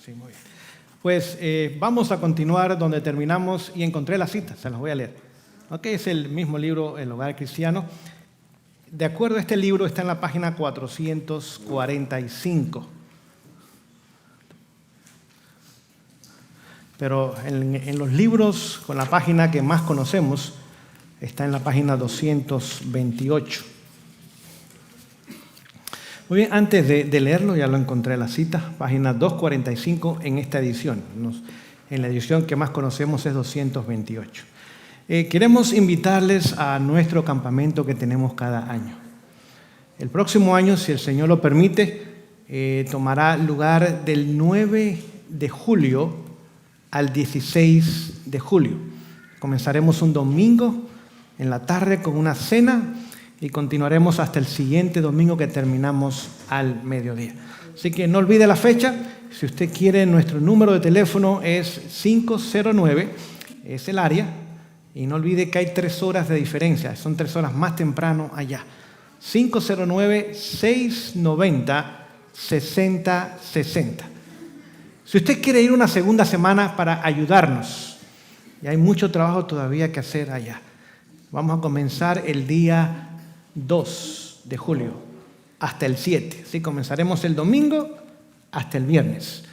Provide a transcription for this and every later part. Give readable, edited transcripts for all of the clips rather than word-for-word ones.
Sí, muy bien. Pues vamos a continuar donde terminamos y encontré la cita, se las voy a leer. Okay, es el mismo libro, El Hogar Cristiano. De acuerdo a este libro, está en la página 445. Pero en los libros con la página que más conocemos, está en la página 228. Muy bien, antes de leerlo, ya lo encontré la cita, página 245 en esta edición. En la edición que más conocemos es 228. Queremos invitarles a nuestro campamento que tenemos cada año. El próximo año, si el Señor lo permite, tomará lugar del 9 de julio al 16 de julio. Comenzaremos un domingo en la tarde con una cena y continuaremos hasta el siguiente domingo que terminamos al mediodía. Así que no olvide la fecha. Si usted quiere, nuestro número de teléfono es 509, es el área. Y no olvide que hay 3 horas de diferencia, son 3 horas más temprano allá. 509-690-6060. Si usted quiere ir una segunda semana para ayudarnos, y hay mucho trabajo todavía que hacer allá. Vamos a comenzar el día 2 de julio hasta el 7. ¿Sí? Comenzaremos el domingo hasta el viernes.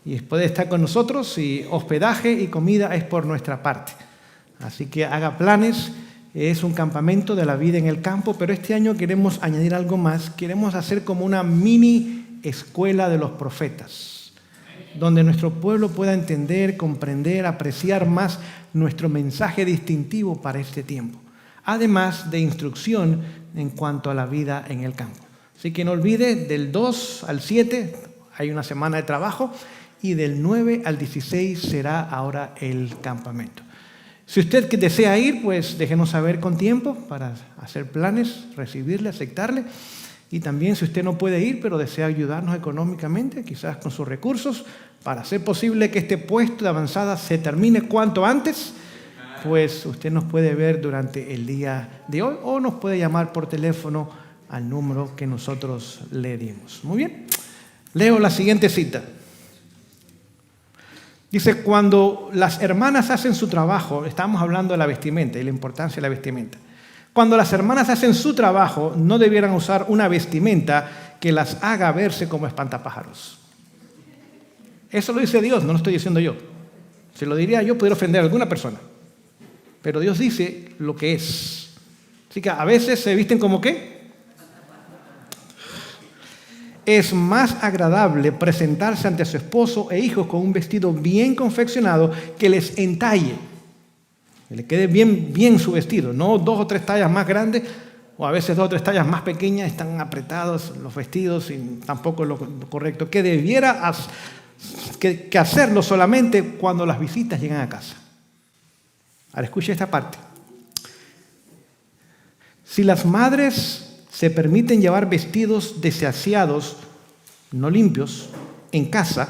Y puede estar con nosotros y hospedaje y comida es por nuestra parte. Así que haga planes. Es un campamento de la vida en el campo, pero este año queremos añadir algo más. Queremos hacer como una mini escuela de los profetas, donde nuestro pueblo pueda entender, comprender, apreciar más nuestro mensaje distintivo para este tiempo, además de instrucción en cuanto a la vida en el campo. Así que no olvide, del 2 al 7 hay una semana de trabajo y del 9 al 16 será ahora el campamento. Si usted desea ir, pues déjenos saber con tiempo para hacer planes, recibirle, aceptarle. Y también si usted no puede ir, pero desea ayudarnos económicamente, quizás con sus recursos, para hacer posible que este puesto de avanzada se termine cuanto antes, pues usted nos puede ver durante el día de hoy o nos puede llamar por teléfono al número que nosotros le dimos. Muy bien, leo la siguiente cita. Dice, cuando las hermanas hacen su trabajo, estamos hablando de la vestimenta y la importancia de la vestimenta. Cuando las hermanas hacen su trabajo, no debieran usar una vestimenta que las haga verse como espantapájaros. Eso lo dice Dios, no lo estoy diciendo yo. Si lo diría yo, podría ofender a alguna persona. Pero Dios dice lo que es. Así que a veces se visten como ¿qué? Es más agradable presentarse ante su esposo e hijos con un vestido bien confeccionado que les entalle, que le quede bien su vestido, no 2 o 3 tallas más grandes, o a veces 2 o 3 tallas más pequeñas, están apretados los vestidos y tampoco es lo correcto, que debiera que hacerlo solamente cuando las visitas llegan a casa. Ahora escuche esta parte. Si las madres se permiten llevar vestidos desaseados, no limpios, en casa,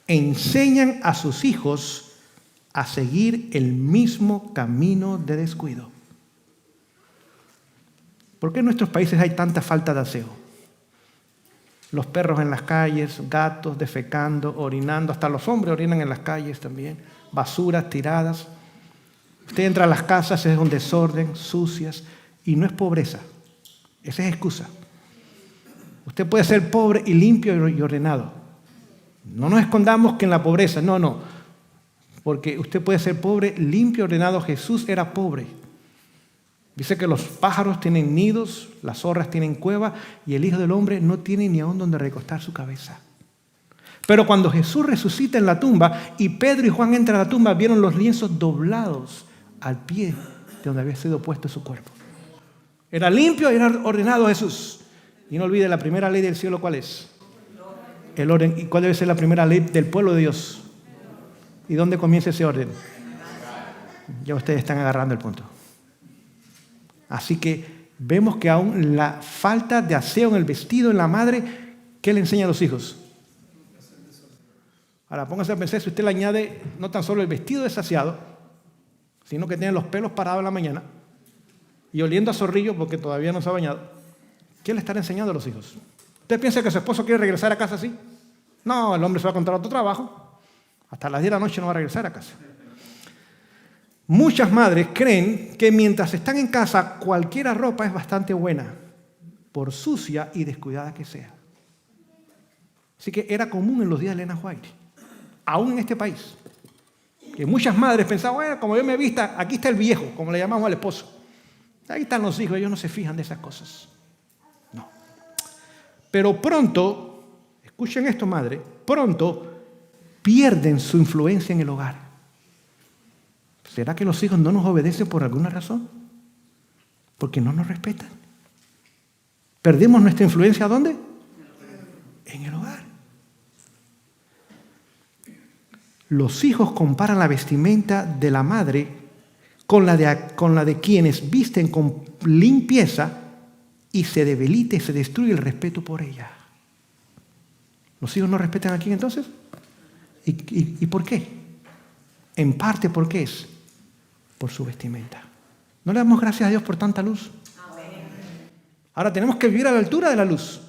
enseñan a sus hijos a seguir el mismo camino de descuido. ¿Por qué en nuestros países hay tanta falta de aseo? Los perros en las calles, gatos defecando, orinando, hasta los hombres orinan en las calles también, basuras tiradas. Usted entra a las casas, es un desorden, sucias, y no es pobreza. Esa es excusa. Usted puede ser pobre y limpio y ordenado. No nos escondamos que en la pobreza, no. Porque usted puede ser pobre, limpio y ordenado. Jesús era pobre. Dice que los pájaros tienen nidos, las zorras tienen cuevas y el Hijo del Hombre no tiene ni aún donde recostar su cabeza. Pero cuando Jesús resucita en la tumba y Pedro y Juan entran a la tumba, vieron los lienzos doblados al pie de donde había sido puesto su cuerpo. Era limpio y era ordenado Jesús. Y no olvide, la primera ley del cielo, ¿cuál es? El orden. ¿Y cuál debe ser la primera ley del pueblo de Dios? ¿Y dónde comienza ese orden? Ya ustedes están agarrando el punto. Así que vemos que aún la falta de aseo en el vestido en la madre, ¿qué le enseña a los hijos? Ahora póngase a pensar, si usted le añade no tan solo el vestido desaseado, sino que tiene los pelos parados en la mañana y oliendo a zorrillo porque todavía no se ha bañado, ¿qué le estará enseñando a los hijos? ¿Usted piensa que su esposo quiere regresar a casa así? No, el hombre se va a encontrar otro trabajo. Hasta las 10 de la noche no va a regresar a casa. Muchas madres creen que mientras están en casa, cualquier ropa es bastante buena, por sucia y descuidada que sea. Así que era común en los días de Elena White, aún en este país, que muchas madres pensaban, bueno, como yo me vista, aquí está el viejo, como le llamamos al esposo. Ahí están los hijos, ellos no se fijan de esas cosas. No. Pero pronto, escuchen esto, madre, pronto pierden su influencia en el hogar. ¿Será que los hijos no nos obedecen por alguna razón? Porque no nos respetan. ¿Perdemos nuestra influencia ¿dónde? En el hogar. Los hijos comparan la vestimenta de la madre con la de quienes visten con limpieza y se debilita y se destruye el respeto por ella. ¿Los hijos no respetan a quién entonces? ¿Y por qué? En parte, ¿por qué es? Por su vestimenta. ¿No le damos gracias a Dios por tanta luz? Ahora tenemos que vivir a la altura de la luz.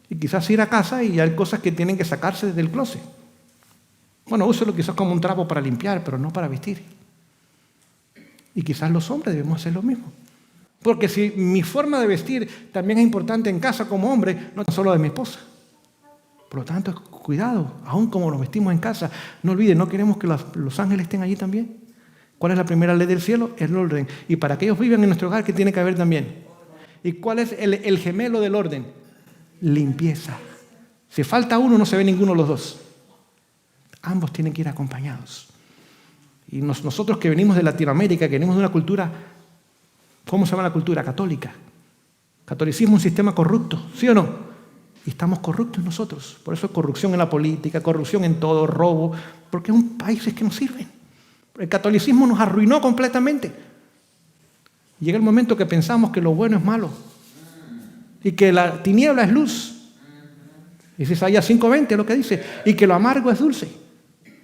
Y quizás ir a casa y hay cosas que tienen que sacarse del closet. Bueno, úselo quizás como un trapo para limpiar, pero no para vestir. Y quizás los hombres debemos hacer lo mismo. Porque si mi forma de vestir también es importante en casa como hombre, no solo de mi esposa. Por lo tanto, cuidado, aún como nos vestimos en casa. No olviden, no queremos que los ángeles estén allí también. ¿Cuál es la primera ley del cielo? El orden. Y para que ellos vivan en nuestro hogar, ¿qué tiene que haber también? ¿Y cuál es el gemelo del orden? Limpieza. Si falta uno, no se ve ninguno de los dos. Ambos tienen que ir acompañados. Y nosotros que venimos de Latinoamérica, que venimos de una cultura, ¿cómo se llama la cultura? Católica. Catolicismo es un sistema corrupto, ¿sí o no? Y estamos corruptos nosotros. Por eso hay corrupción en la política, corrupción en todo, robo, porque es un país que no sirven. El catolicismo nos arruinó completamente. Llega el momento que pensamos que lo bueno es malo y que la tiniebla es luz. Dice Isaías 5:20 es lo que dice, y que lo amargo es dulce,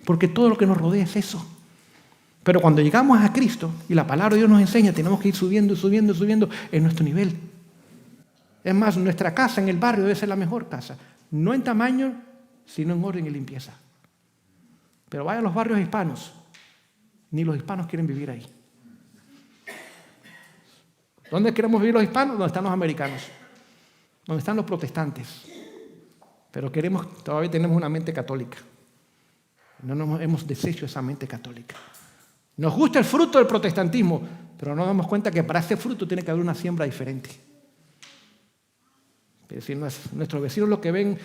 porque todo lo que nos rodea es eso. Pero cuando llegamos a Cristo y la palabra de Dios nos enseña, tenemos que ir subiendo, subiendo, subiendo en nuestro nivel. Es más, nuestra casa en el barrio debe ser la mejor casa, no en tamaño, sino en orden y limpieza. Pero vaya a los barrios hispanos, ni los hispanos quieren vivir ahí. ¿Dónde queremos vivir los hispanos? Donde están los americanos, donde están los protestantes. Pero todavía tenemos una mente católica. No nos hemos deshecho esa mente católica. Nos gusta el fruto del protestantismo, pero no nos damos cuenta que para ese fruto tiene que haber una siembra diferente. Es decir, nuestros vecinos lo que ven,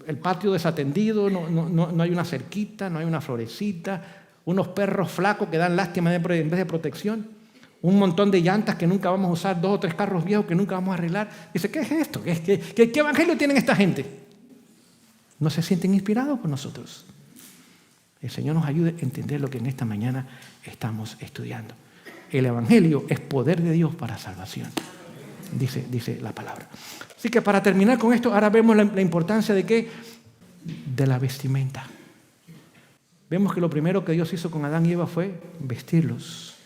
el patio desatendido, no hay una cerquita, no hay una florecita, unos perros flacos que dan lástima en vez de protección. Un montón de llantas que nunca vamos a usar, 2 o 3 carros viejos que nunca vamos a arreglar. Dice, ¿qué es esto? ¿Qué evangelio tienen esta gente? ¿No se sienten inspirados por nosotros? El Señor nos ayude a entender lo que en esta mañana estamos estudiando. El evangelio es poder de Dios para salvación, dice la palabra. Así que para terminar con esto, ahora vemos la importancia de ¿qué? De la vestimenta. Vemos que lo primero que Dios hizo con Adán y Eva fue vestirlos.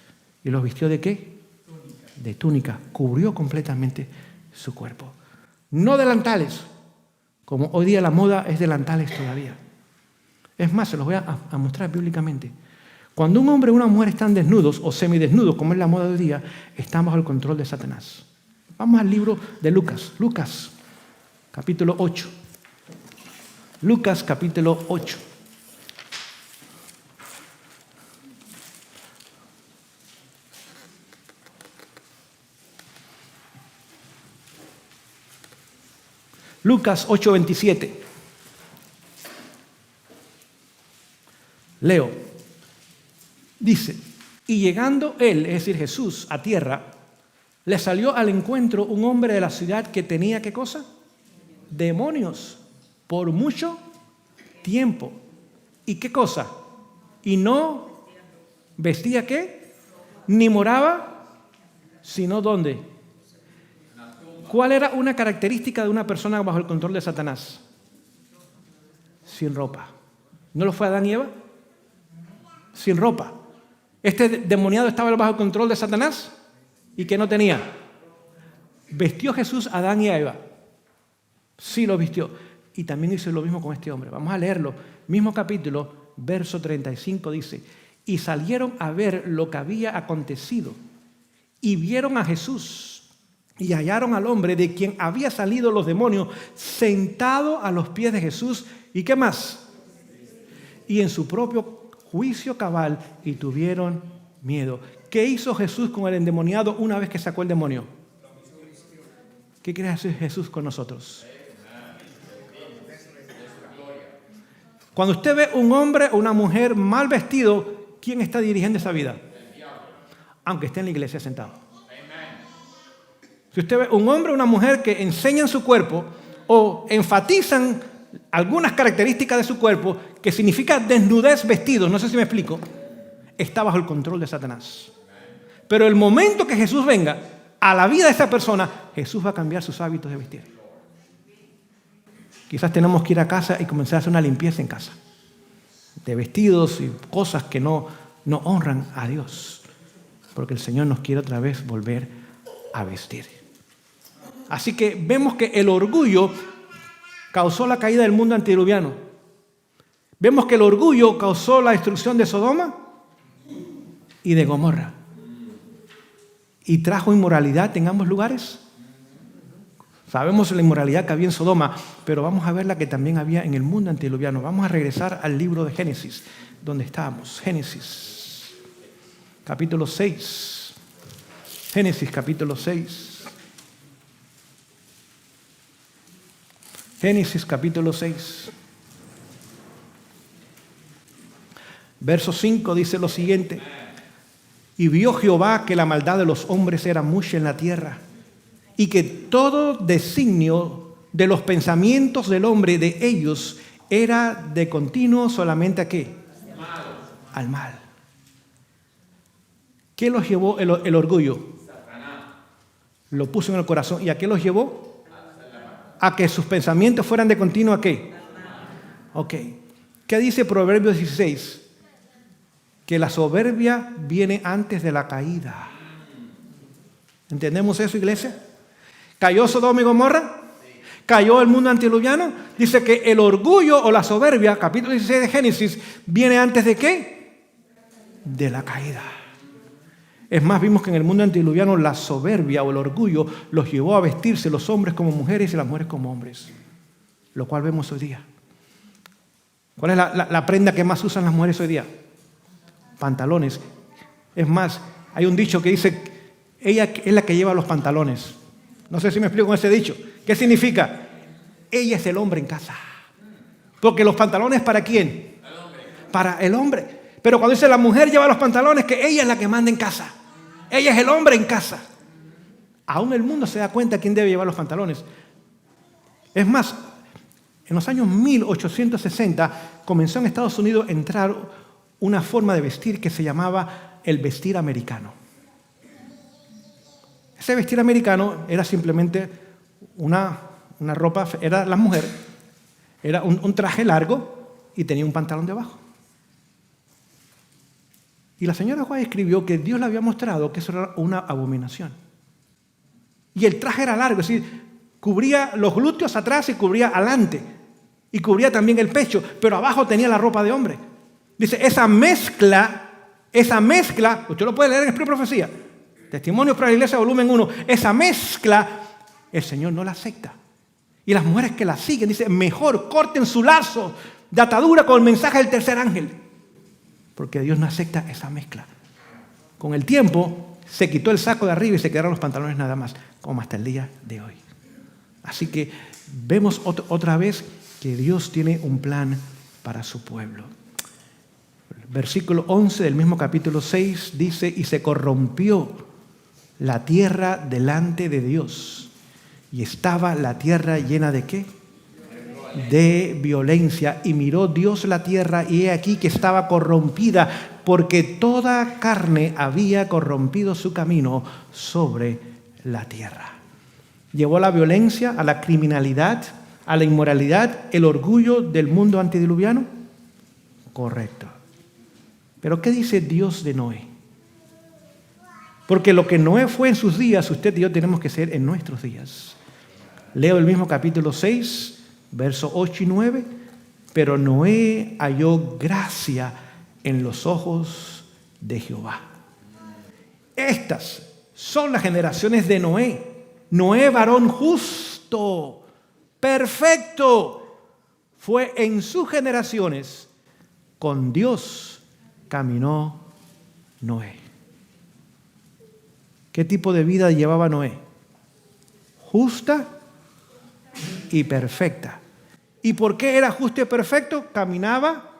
¿Y los vistió de qué? De túnica. Cubrió completamente su cuerpo. No delantales, como hoy día la moda es delantales todavía. Es más, se los voy a mostrar bíblicamente. Cuando un hombre o una mujer están desnudos o semidesnudos, como es la moda de hoy día, están bajo el control de Satanás. Vamos al libro de Lucas. Lucas, capítulo 8. Lucas, capítulo 8. Lucas 8:27. Leo. Dice, y llegando él, es decir, Jesús, a tierra, le salió al encuentro un hombre de la ciudad que tenía, ¿qué cosa? Demonios, por mucho tiempo. ¿Y qué cosa? Y no vestía, ¿qué? Ni moraba, sino ¿dónde? ¿Cuál era una característica de una persona bajo el control de Satanás? Sin ropa. ¿No lo fue Adán y Eva? Sin ropa. Este demoniado estaba bajo el control de Satanás y ¿qué no tenía? ¿Vestió Jesús a Adán y a Eva? Sí lo vistió. y también hizo lo mismo con este hombre. Vamos a leerlo. Mismo capítulo, verso 35 dice, y salieron a ver lo que había acontecido y vieron a Jesús y hallaron al hombre de quien había salido los demonios sentado a los pies de Jesús. ¿Y qué más? Y en su propio juicio cabal, y tuvieron miedo. ¿Qué hizo Jesús con el endemoniado una vez que sacó el demonio? ¿Qué quiere hacer Jesús con nosotros? Cuando usted ve un hombre o una mujer mal vestido, ¿quién está dirigiendo esa vida? Aunque esté en la iglesia sentado. Si usted ve un hombre o una mujer que enseñan su cuerpo o enfatizan algunas características de su cuerpo que significa desnudez vestidos, no sé si me explico, está bajo el control de Satanás. Pero el momento que Jesús venga a la vida de esa persona, Jesús va a cambiar sus hábitos de vestir. Quizás tenemos que ir a casa y comenzar a hacer una limpieza en casa de vestidos y cosas que no honran a Dios, porque el Señor nos quiere otra vez volver a vestir. Así que vemos que el orgullo causó la caída del mundo antediluviano. Vemos que el orgullo causó la destrucción de Sodoma y de Gomorra. ¿Y trajo inmoralidad en ambos lugares? Sabemos la inmoralidad que había en Sodoma, pero vamos a ver la que también había en el mundo antediluviano. Vamos a regresar al libro de Génesis, donde estábamos. Génesis, capítulo 6. Génesis, capítulo 6. Génesis, capítulo 6. Verso 5 dice lo siguiente. Y vio Jehová que la maldad de los hombres era mucha en la tierra, y que todo designio de los pensamientos del hombre de ellos era de continuo solamente ¿a qué? Al mal. ¿Qué los llevó el orgullo? Lo puso en el corazón. ¿Y a qué los llevó? A que sus pensamientos fueran de continuo ¿a qué? Ok. ¿Qué dice Proverbios 16? Que la soberbia viene antes de la caída. ¿Entendemos eso, iglesia? ¿Cayó Sodoma y Gomorra? ¿Cayó el mundo antediluviano? Dice que el orgullo o la soberbia, capítulo 16 de Génesis, viene antes de ¿qué? De la caída. Es más, vimos que en el mundo antediluviano la soberbia o el orgullo los llevó a vestirse los hombres como mujeres y las mujeres como hombres. Lo cual vemos hoy día. ¿Cuál es la prenda que más usan las mujeres hoy día? Pantalones. Es más, hay un dicho que dice, ella es la que lleva los pantalones. No sé si me explico con ese dicho. ¿Qué significa? Ella es el hombre en casa. Porque los pantalones, ¿para quién? Para el hombre. Pero cuando dice la mujer lleva los pantalones, que ella es la que manda en casa. Ella es el hombre en casa. Aún el mundo se da cuenta quién debe llevar los pantalones. Es más, en los años 1860 comenzó en Estados Unidos a entrar una forma de vestir que se llamaba el vestir americano. Ese vestir americano era simplemente una ropa, era la mujer, era un traje largo y tenía un pantalón debajo. Y la señora White escribió que Dios le había mostrado que eso era una abominación. Y el traje era largo, es decir, cubría los glúteos atrás y cubría adelante. Y cubría también el pecho, pero abajo tenía la ropa de hombre. Dice, esa mezcla, usted lo puede leer en Espíritu y Profecía, Testimonios para la Iglesia, volumen 1, esa mezcla, el Señor no la acepta. Y las mujeres que la siguen, dicen, mejor corten su lazo de atadura con el mensaje del tercer ángel. Porque Dios no acepta esa mezcla. Con el tiempo, se quitó el saco de arriba y se quedaron los pantalones nada más, como hasta el día de hoy. Así que vemos otra vez que Dios tiene un plan para su pueblo. Versículo 11 del mismo capítulo 6 dice, y se corrompió la tierra delante de Dios. Y estaba la tierra llena de ¿qué? De violencia. Y miró Dios la tierra y he aquí que estaba corrompida, porque toda carne había corrompido su camino sobre la tierra. Llevó a la violencia, a la criminalidad, a la inmoralidad, el orgullo del mundo antediluviano. Correcto. Pero ¿qué dice Dios de Noé? Porque lo que Noé fue en sus días, usted y yo tenemos que ser en nuestros días. Leo el mismo capítulo 6, Verso 8 y 9. Pero Noé halló gracia en los ojos de Jehová. Estas son las generaciones de Noé. Noé, varón justo, perfecto, fue en sus generaciones. Con Dios caminó Noé. ¿Qué tipo de vida llevaba Noé? Justa y perfecta. ¿Y por qué era justo y perfecto? Caminaba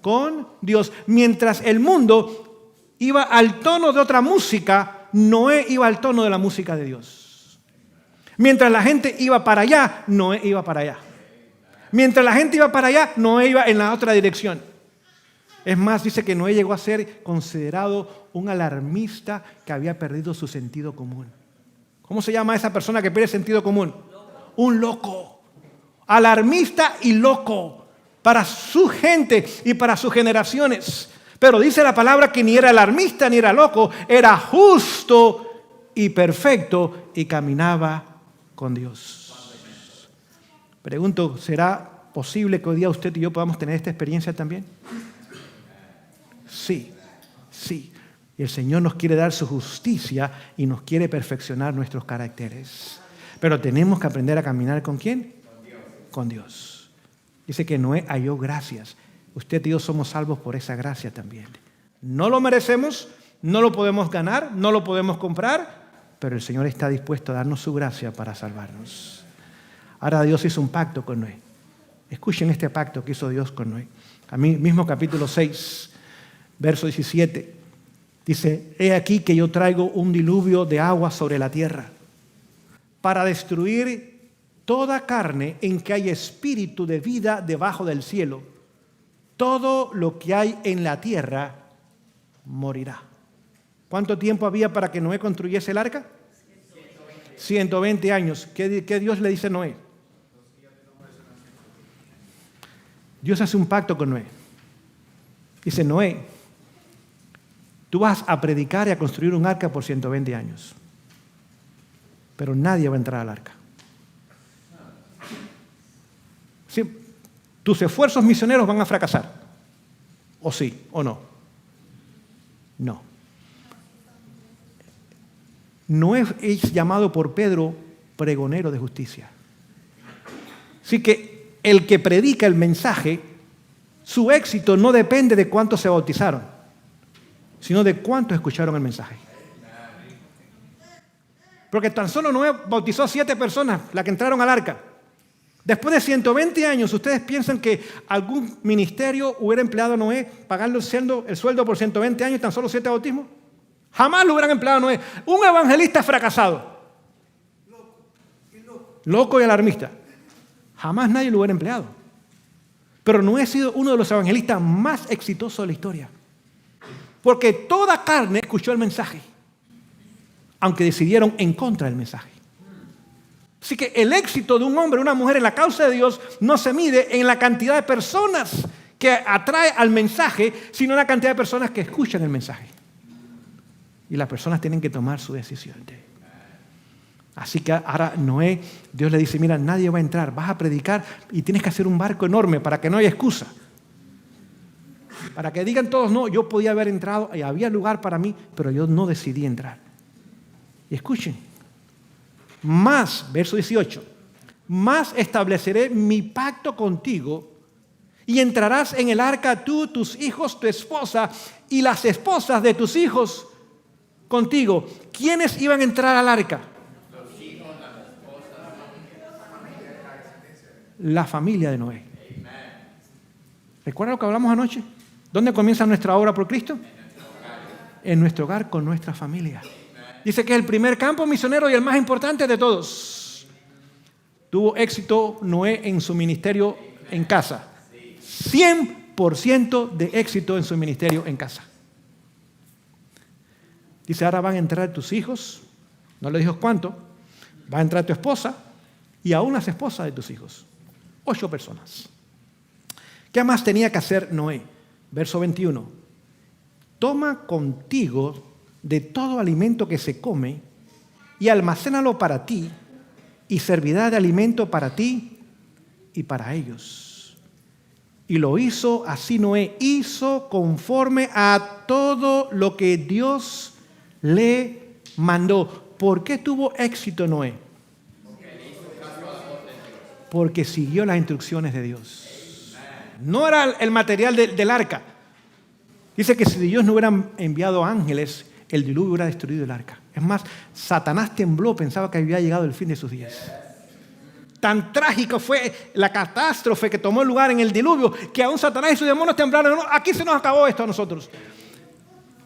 con Dios. Mientras el mundo iba al tono de otra música, Noé iba al tono de la música de Dios. Mientras la gente iba para allá, Noé iba para allá. Mientras la gente iba para allá, Noé iba en la otra dirección. Es más, dice que Noé llegó a ser considerado un alarmista que había perdido su sentido común. ¿Cómo se llama esa persona que pierde sentido común? Un loco. Alarmista y loco para su gente y para sus generaciones. Pero dice la palabra que ni era alarmista ni era loco, era justo y perfecto y caminaba con Dios. Pregunto, ¿será posible que hoy día usted y yo podamos tener esta experiencia también? Sí, sí. Y el Señor nos quiere dar su justicia y nos quiere perfeccionar nuestros caracteres. Pero tenemos que aprender a caminar ¿con quién? Con Dios. Dice que Noé halló gracias. Usted y yo somos salvos por esa gracia también. No lo merecemos, no lo podemos ganar, no lo podemos comprar, pero el Señor está dispuesto a darnos su gracia para salvarnos. Ahora Dios hizo un pacto con Noé. Escuchen este pacto que hizo Dios con Noé. A mí mismo capítulo 6, verso 17. Dice, he aquí que yo traigo un diluvio de agua sobre la tierra para destruir toda carne en que hay espíritu de vida debajo del cielo. Todo lo que hay en la tierra morirá. ¿Cuánto tiempo había para que Noé construyese el arca? 120 años. ¿Qué Dios le dice a Noé? Dios hace un pacto con Noé. Dice, Noé, tú vas a predicar y a construir un arca por 120 años. Pero nadie va a entrar al arca. Sí, tus esfuerzos misioneros van a fracasar. ¿O sí o no? No. Noé es llamado por Pedro pregonero de justicia. Así que el que predica el mensaje, su éxito no depende de cuántos se bautizaron, sino de cuántos escucharon el mensaje. Porque tan solo Noé bautizó 7 personas, las que entraron al arca. Después de 120 años, ¿ustedes piensan que algún ministerio hubiera empleado a Noé pagarle el sueldo por 120 años y tan solo 7 bautismos? Jamás lo hubieran empleado a Noé. Un evangelista fracasado. Loco y alarmista. Jamás nadie lo hubiera empleado. Pero Noé ha sido uno de los evangelistas más exitosos de la historia. Porque toda carne escuchó el mensaje, aunque decidieron en contra del mensaje. Así que el éxito de un hombre o una mujer en la causa de Dios no se mide en la cantidad de personas que atrae al mensaje, sino en la cantidad de personas que escuchan el mensaje. Y las personas tienen que tomar su decisión. Así que ahora Noé, Dios le dice, mira, nadie va a entrar, vas a predicar y tienes que hacer un barco enorme para que no haya excusa. Para que digan todos, no, yo podía haber entrado y había lugar para mí, pero yo no decidí entrar. Y escuchen, más, verso 18, más estableceré mi pacto contigo y entrarás en el arca tú, tus hijos, tu esposa y las esposas de tus hijos contigo. ¿Quiénes iban a entrar al arca? Los hijos, las esposas, la familia de Noé. ¿Recuerda lo que hablamos anoche? ¿Dónde comienza nuestra obra por Cristo? En nuestro hogar con nuestra familia. Dice que es el primer campo misionero y el más importante de todos. Tuvo éxito Noé en su ministerio en casa. 100% de éxito en su ministerio en casa. Dice, ahora van a entrar tus hijos, no le dijo cuánto, va a entrar tu esposa y aún las esposas de tus hijos. 8 personas. ¿Qué más tenía que hacer Noé? Verso 21. Toma contigo de todo alimento que se come y almacénalo para ti y servirá de alimento para ti y para ellos. Y lo hizo así Noé, hizo conforme a todo lo que Dios le mandó. ¿Por qué tuvo éxito Noé? Porque siguió las instrucciones de Dios. No era el material del arca. Dice que si Dios no hubiera enviado ángeles, el diluvio hubiera destruido el arca. Es más, Satanás tembló, pensaba que había llegado el fin de sus días. Tan trágico fue la catástrofe que tomó lugar en el diluvio, que aún Satanás y sus demonios temblaron. No, aquí se nos acabó esto a nosotros.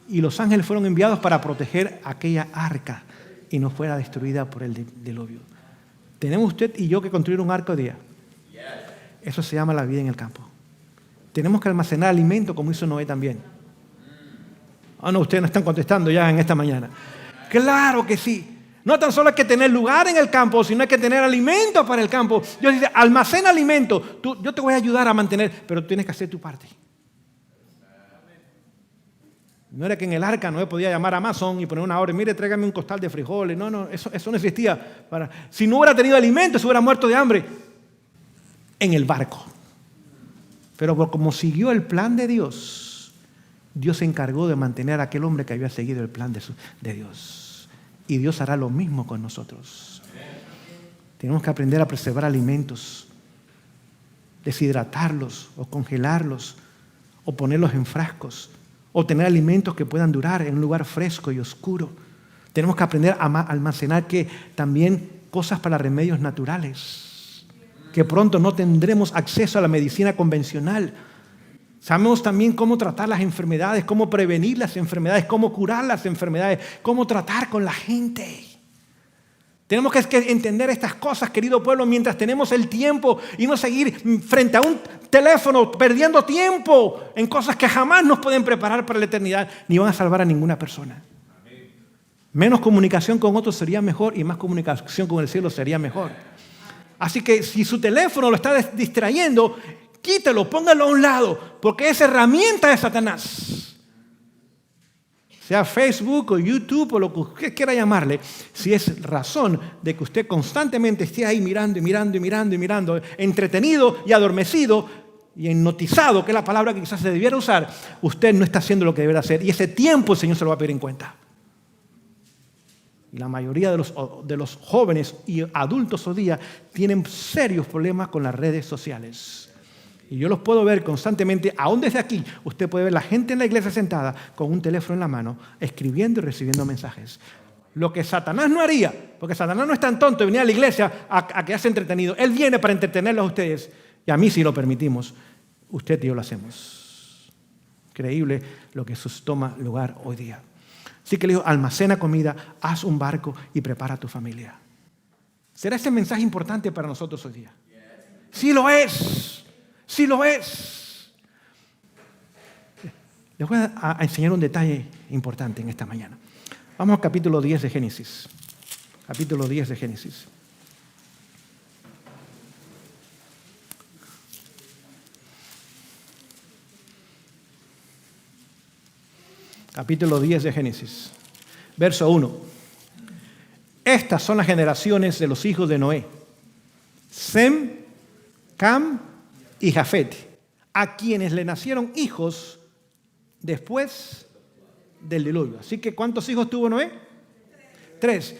Y los ángeles fueron enviados para proteger aquella arca y no fuera destruida por el diluvio. Tenemos usted y yo que construir un arca hoy día. Eso se llama la vida en el campo. Tenemos que almacenar alimento como hizo Noé también. No, ustedes no están contestando ya en esta mañana. Claro que sí. No tan solo hay que tener lugar en el campo, sino hay que tener alimento para el campo. Dios dice, almacena alimento. Yo te voy a ayudar a mantener, pero tú tienes que hacer tu parte. No era que en el arca Noé podía llamar a Amazon y poner una orden, mire, tráigame un costal de frijoles. No, eso no existía. Si no hubiera tenido alimento, se hubiera muerto de hambre en el barco. Pero como siguió el plan de Dios, Dios se encargó de mantener a aquel hombre que había seguido el plan de Dios. Y Dios hará lo mismo con nosotros. Tenemos que aprender a preservar alimentos, deshidratarlos o congelarlos o ponerlos en frascos o tener alimentos que puedan durar en un lugar fresco y oscuro. Tenemos que aprender a almacenar también cosas para remedios naturales, que pronto no tendremos acceso a la medicina convencional. Sabemos también cómo tratar las enfermedades, cómo prevenir las enfermedades, cómo curar las enfermedades, cómo tratar con la gente. Tenemos que entender estas cosas, querido pueblo, mientras tenemos el tiempo y no seguir frente a un teléfono perdiendo tiempo en cosas que jamás nos pueden preparar para la eternidad ni van a salvar a ninguna persona. Menos comunicación con otros sería mejor y más comunicación con el cielo sería mejor. Así que si su teléfono lo está distrayendo, quítelo, póngalo a un lado, porque es herramienta de Satanás. Sea Facebook o YouTube o lo que usted quiera llamarle, si es razón de que usted constantemente esté ahí mirando y mirando y mirando y mirando, entretenido y adormecido y hipnotizado, que es la palabra que quizás se debiera usar, usted no está haciendo lo que debería hacer y ese tiempo el Señor se lo va a pedir en cuenta. Y la mayoría de los jóvenes y adultos hoy día tienen serios problemas con las redes sociales. Y yo los puedo ver constantemente, aún desde aquí, usted puede ver la gente en la iglesia sentada con un teléfono en la mano, escribiendo y recibiendo mensajes. Lo que Satanás no haría, porque Satanás no es tan tonto de venir a la iglesia a quedarse entretenido. Él viene para entretenerlos a ustedes. Y a mí, si lo permitimos, usted y yo lo hacemos. Increíble lo que toma lugar hoy día. Así que le digo, almacena comida, haz un barco y prepara a tu familia. ¿Será ese mensaje importante para nosotros hoy día? Sí lo es. Sí lo es. Les voy a enseñar un detalle importante en esta mañana. Vamos al capítulo 10 de Génesis. Capítulo 10 de Génesis. Capítulo 10 de Génesis. Verso 1. Estas son las generaciones de los hijos de Noé. Sem, Cam y Jafet, a quienes le nacieron hijos después del diluvio. Así que, ¿cuántos hijos tuvo Noé? 3.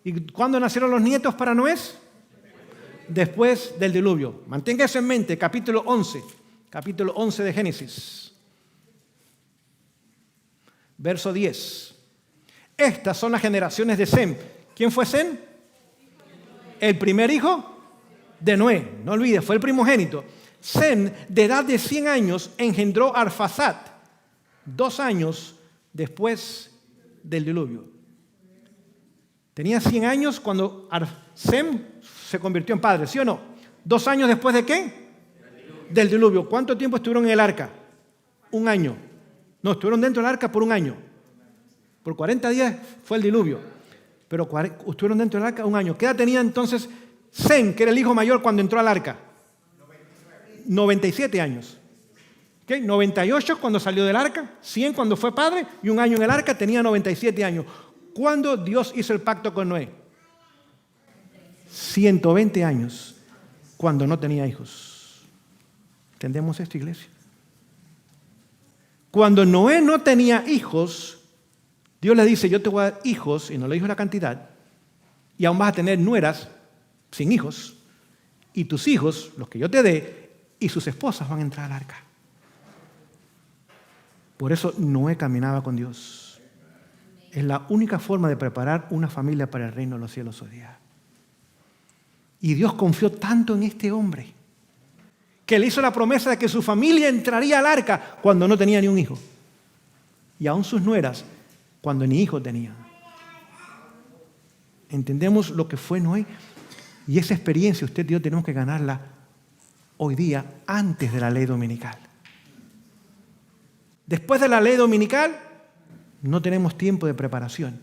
¿Y cuándo nacieron los nietos para Noé? Después del diluvio. Mantenga eso en mente, capítulo 11 de Génesis. Verso 10. Estas son las generaciones de Sem. ¿Quién fue Sem? El primer hijo de Noé. No olvides, fue el primogénito. Sem, de edad de 100 años, engendró a Arfaxad, 2 años después del diluvio. Tenía 100 años cuando Sem se convirtió en padre, ¿sí o no? 2 años después ¿de qué? Del diluvio. ¿Cuánto tiempo estuvieron en el arca? 1 año. No, estuvieron dentro del arca por 1 año. Por 40 días fue el diluvio. Pero estuvieron dentro del arca 1 año. ¿Qué edad tenía entonces Sem, que era el hijo mayor cuando entró al arca? 97 años. ¿Okay? 98 cuando salió del arca, 100 cuando fue padre y 1 año en el arca, tenía 97 años. ¿Cuándo Dios hizo el pacto con Noé? 120 años. cuando no tenía hijos. ¿Entendemos esto, iglesia? Cuando Noé no tenía hijos, Dios le dice, yo te voy a dar hijos, y no le dijo la cantidad, y aún vas a tener nueras sin hijos, y tus hijos, los que yo te dé, y sus esposas van a entrar al arca. Por eso Noé caminaba con Dios. Es la única forma de preparar una familia para el reino de los cielos hoy día. Y Dios confió tanto en este hombre que le hizo la promesa de que su familia entraría al arca cuando no tenía ni un hijo. Y aún sus nueras cuando ni hijo tenía. ¿Entendemos lo que fue Noé? Y esa experiencia usted y yo tenemos que ganarla hoy día antes de la ley dominical. Después de la ley dominical no tenemos tiempo de preparación.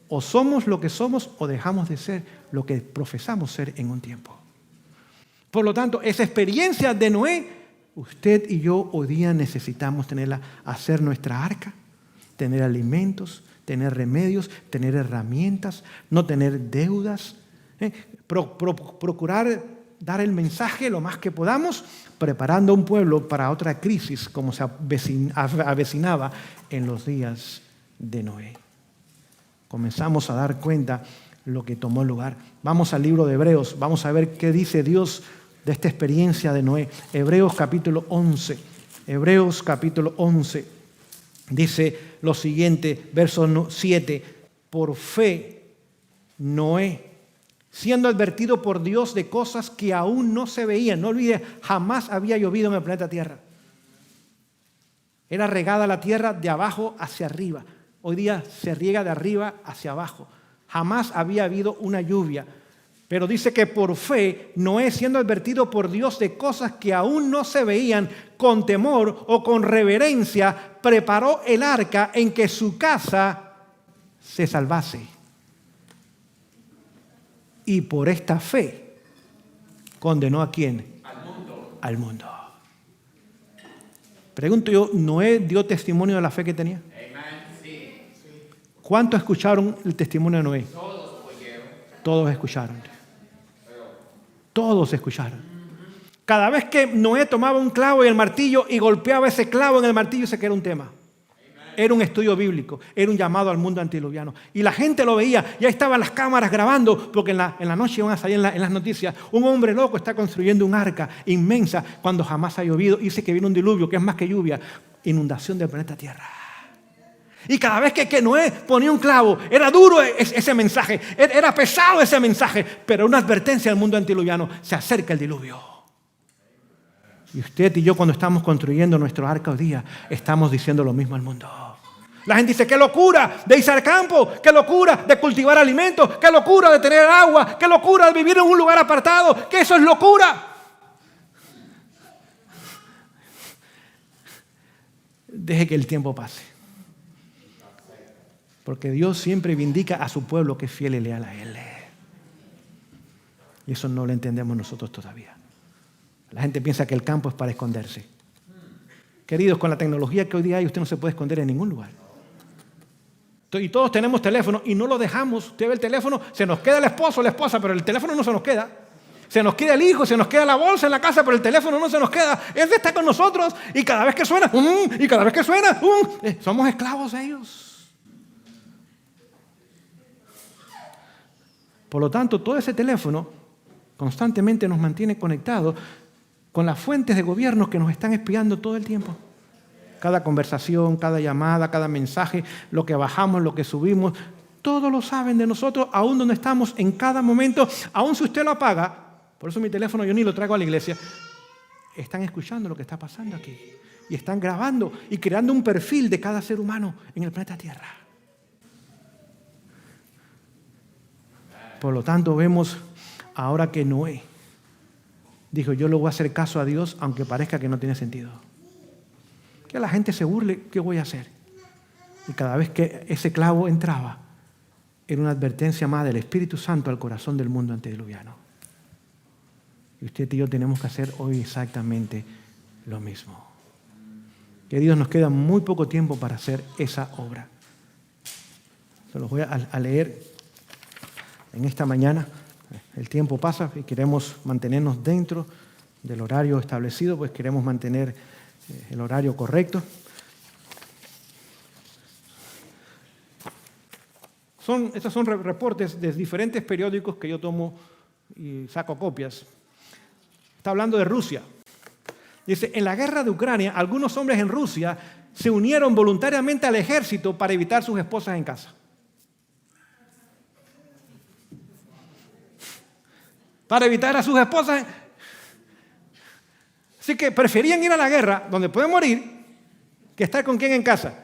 O somos lo que somos o dejamos de ser lo que profesamos ser en un tiempo. Por lo tanto, esa experiencia de Noé, usted y yo hoy día necesitamos tenerla, hacer nuestra arca, tener alimentos, tener remedios, tener herramientas, no tener deudas, procurar dar el mensaje lo más que podamos, preparando a un pueblo para otra crisis como se avecinaba en los días de Noé. Comenzamos a dar cuenta lo que tomó lugar. Vamos al libro de Hebreos, vamos a ver qué dice Dios de esta experiencia de Noé. Hebreos capítulo 11. Hebreos capítulo 11 dice lo siguiente, verso 7. Por fe, Noé, siendo advertido por Dios de cosas que aún no se veían. No olvide, jamás había llovido en el planeta Tierra. Era regada la tierra de abajo hacia arriba. Hoy día se riega de arriba hacia abajo. Jamás había habido una lluvia. Pero dice que por fe, Noé, siendo advertido por Dios de cosas que aún no se veían, con temor o con reverencia, preparó el arca en que su casa se salvase. Y por esta fe, condenó ¿a quién? Al mundo. Al mundo. Pregunto yo, ¿Noé dio testimonio de la fe que tenía? ¿Cuántos escucharon el testimonio de Noé? Todos escucharon. Todos escucharon. Cada vez que Noé tomaba un clavo y el martillo y golpeaba ese clavo en el martillo, ese que era un tema. Era un estudio bíblico, era un llamado al mundo antediluviano. Y la gente lo veía, ya estaban las cámaras grabando, porque en la noche iban a salir en las noticias. Un hombre loco está construyendo un arca inmensa cuando jamás ha llovido. Dice que viene un diluvio, que es más que lluvia, inundación del planeta Tierra. Y cada vez que Noé ponía un clavo, era duro ese mensaje, era pesado ese mensaje, pero una advertencia al mundo antediluviano, se acerca el diluvio. Y usted y yo cuando estamos construyendo nuestro arca hoy día, estamos diciendo lo mismo al mundo. La gente dice, qué locura de irse al campo, qué locura de cultivar alimentos, qué locura de tener agua, qué locura de vivir en un lugar apartado, que eso es locura. Deje que el tiempo pase. Porque Dios siempre vindica a su pueblo que es fiel y leal a Él. Y eso no lo entendemos nosotros todavía. La gente piensa que el campo es para esconderse. Queridos, con la tecnología que hoy día hay, usted no se puede esconder en ningún lugar. Y todos tenemos teléfono y no lo dejamos. Usted ve el teléfono, se nos queda el esposo o la esposa, pero el teléfono no se nos queda. Se nos queda el hijo, se nos queda la bolsa en la casa, pero el teléfono no se nos queda. Él está con nosotros y cada vez que suena, y cada vez que suena, somos esclavos de ellos. Por lo tanto, todo ese teléfono constantemente nos mantiene conectados con las fuentes de gobierno que nos están espiando todo el tiempo. Cada conversación, cada llamada, cada mensaje, lo que bajamos, lo que subimos, todos lo saben de nosotros, aún donde estamos en cada momento, aún si usted lo apaga. Por eso mi teléfono yo ni lo traigo a la iglesia. Están escuchando lo que está pasando aquí. Y están grabando y creando un perfil de cada ser humano en el planeta Tierra. Por lo tanto, vemos ahora que Noé dijo, yo le voy a hacer caso a Dios aunque parezca que no tiene sentido. Que la gente se burle, ¿qué voy a hacer? Y cada vez que ese clavo entraba, era una advertencia más del Espíritu Santo al corazón del mundo antediluviano. Y usted y yo tenemos que hacer hoy exactamente lo mismo. Queridos, nos queda muy poco tiempo para hacer esa obra. Se los voy a leer en esta mañana. el tiempo pasa y queremos mantenernos dentro del horario establecido, pues queremos mantener el horario correcto. Estos son reportes de diferentes periódicos que yo tomo y saco copias. Está hablando de Rusia. Dice, en la guerra de Ucrania, algunos hombres en Rusia se unieron voluntariamente al ejército para evitar sus esposas en casa. Para evitar a sus esposas. Así que preferían ir a la guerra, donde pueden morir, que estar con quién en casa.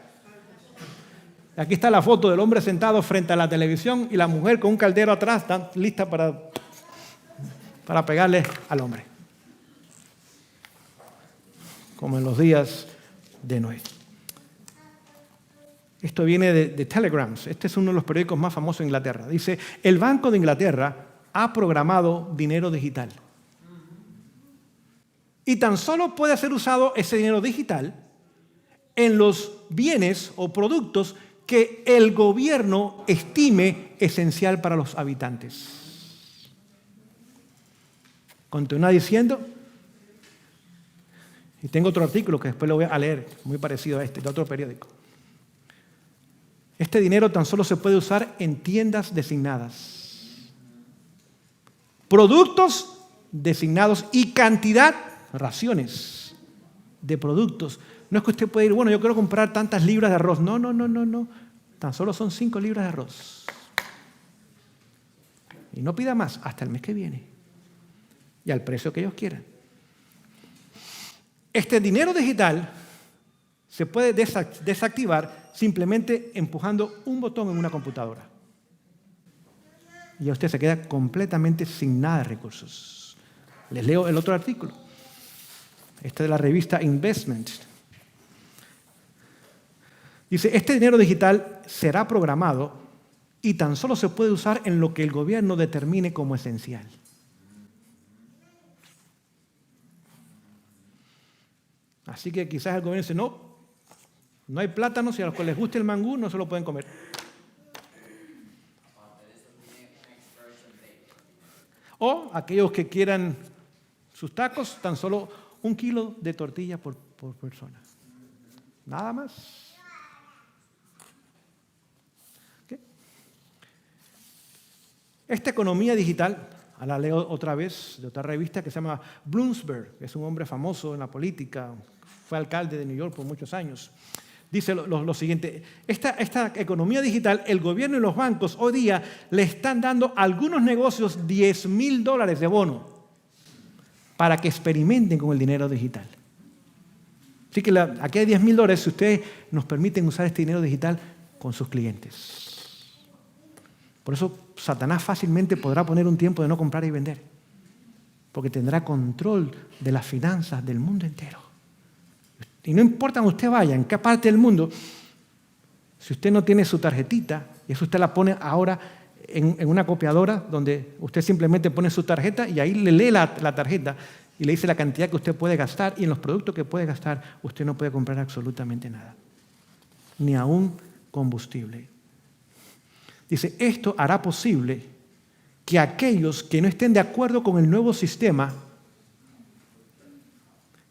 Aquí está la foto del hombre sentado frente a la televisión y la mujer con un caldero atrás, está lista para pegarle al hombre. Como en los días de Noé. Esto viene de Telegrams. Este es uno de los periódicos más famosos de Inglaterra. Dice, el Banco de Inglaterra ha programado dinero digital. Y tan solo puede ser usado ese dinero digital en los bienes o productos que el gobierno estime esencial para los habitantes. Continúa diciendo, y tengo otro artículo que después lo voy a leer, muy parecido a este, de otro periódico. Este dinero tan solo se puede usar en tiendas designadas. Productos designados y cantidad, raciones de productos. No es que usted pueda ir, bueno, yo quiero comprar tantas libras de arroz. No. Tan solo son 5 libras de arroz. Y no pida más hasta el mes que viene. Y al precio que ellos quieran. Este dinero digital se puede desactivar simplemente empujando un botón en una computadora. Y ya usted se queda completamente sin nada de recursos. Les leo el otro artículo. Este de la revista Investment. Dice, este dinero digital será programado y tan solo se puede usar en lo que el gobierno determine como esencial. Así que quizás el gobierno dice, no hay plátanos y a los que les guste el mangú no se lo pueden comer. O aquellos que quieran sus tacos, tan solo 1 kilo de tortilla por persona. Nada más. ¿Qué? Esta economía digital, la leo otra vez de otra revista que se llama Bloomberg, que es un hombre famoso en la política, fue alcalde de New York por muchos años. Dice lo siguiente, esta economía digital, el gobierno y los bancos hoy día le están dando a algunos negocios $10,000 de bono para que experimenten con el dinero digital. Así que aquí hay $10,000 si ustedes nos permiten usar este dinero digital con sus clientes. Por eso Satanás fácilmente podrá poner un tiempo de no comprar y vender, porque tendrá control de las finanzas del mundo entero. Y no importa donde usted vaya, en qué parte del mundo, si usted no tiene su tarjetita, y eso usted la pone ahora en una copiadora donde usted simplemente pone su tarjeta y ahí le lee la tarjeta y le dice la cantidad que usted puede gastar, y en los productos que puede gastar usted no puede comprar absolutamente nada, ni aún combustible. Dice, esto hará posible que aquellos que no estén de acuerdo con el nuevo sistema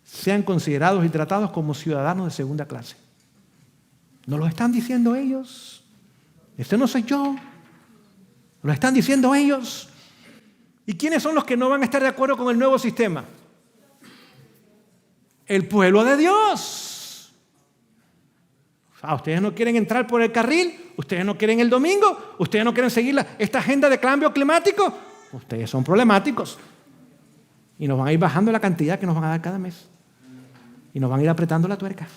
sean considerados y tratados como ciudadanos de segunda clase. ¿No lo están diciendo ellos? Este no soy yo. ¿Lo están diciendo ellos? ¿Y quiénes son los que no van a estar de acuerdo con el nuevo sistema? El pueblo de Dios. Ustedes no quieren entrar por el carril, ustedes no quieren el domingo, ustedes no quieren seguir esta agenda de cambio climático. Ustedes son problemáticos. Y nos van a ir bajando la cantidad que nos van a dar cada mes. Y nos van a ir apretando la tuerca.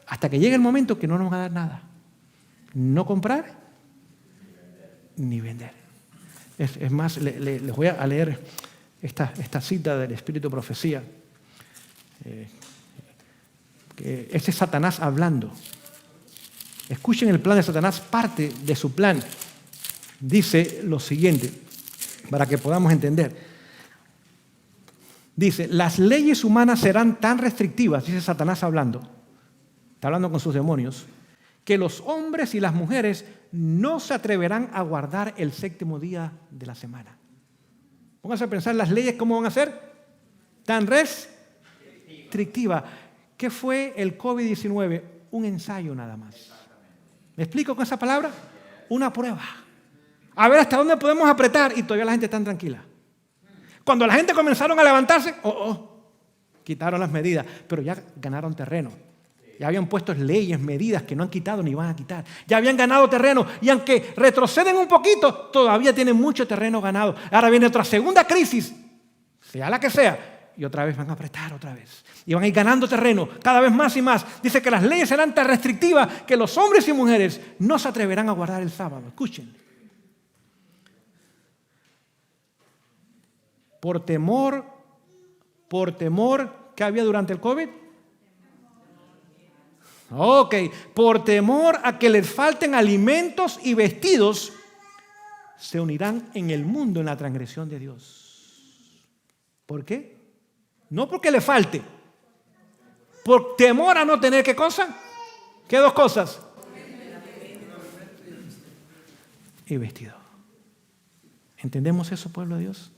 Hasta que llegue el momento que no nos van a dar nada. No comprar ni vender. Es más, les voy a leer esta cita del Espíritu de Profecía. Este es Satanás hablando. Escuchen el plan de Satanás, parte de su plan. Dice lo siguiente, para que podamos entender. Dice, las leyes humanas serán tan restrictivas, dice Satanás hablando, está hablando con sus demonios, que los hombres y las mujeres no se atreverán a guardar el séptimo día de la semana. Pónganse a pensar las leyes, ¿cómo van a ser? Tan restrictivas. ¿Qué fue el COVID-19? Un ensayo nada más. ¿Me explico con esa palabra? Una prueba. A ver hasta dónde podemos apretar y todavía la gente está tranquila. Cuando la gente comenzaron a levantarse, quitaron las medidas, pero ya ganaron terreno. Ya habían puesto leyes, medidas que no han quitado ni van a quitar. Ya habían ganado terreno y aunque retroceden un poquito, todavía tienen mucho terreno ganado. Ahora viene otra segunda crisis, sea la que sea, y otra vez van a apretar otra vez. Y van a ir ganando terreno cada vez más y más. Dice que las leyes serán tan restrictivas que los hombres y mujeres no se atreverán a guardar el sábado. Escuchen. Por temor que había durante el COVID. Ok, por temor a que les falten alimentos y vestidos, se unirán en el mundo en la transgresión de Dios. ¿Por qué? No porque le falte, por temor a no tener ¿qué cosa? ¿Qué dos cosas? Y vestido. ¿Entendemos eso, pueblo de Dios?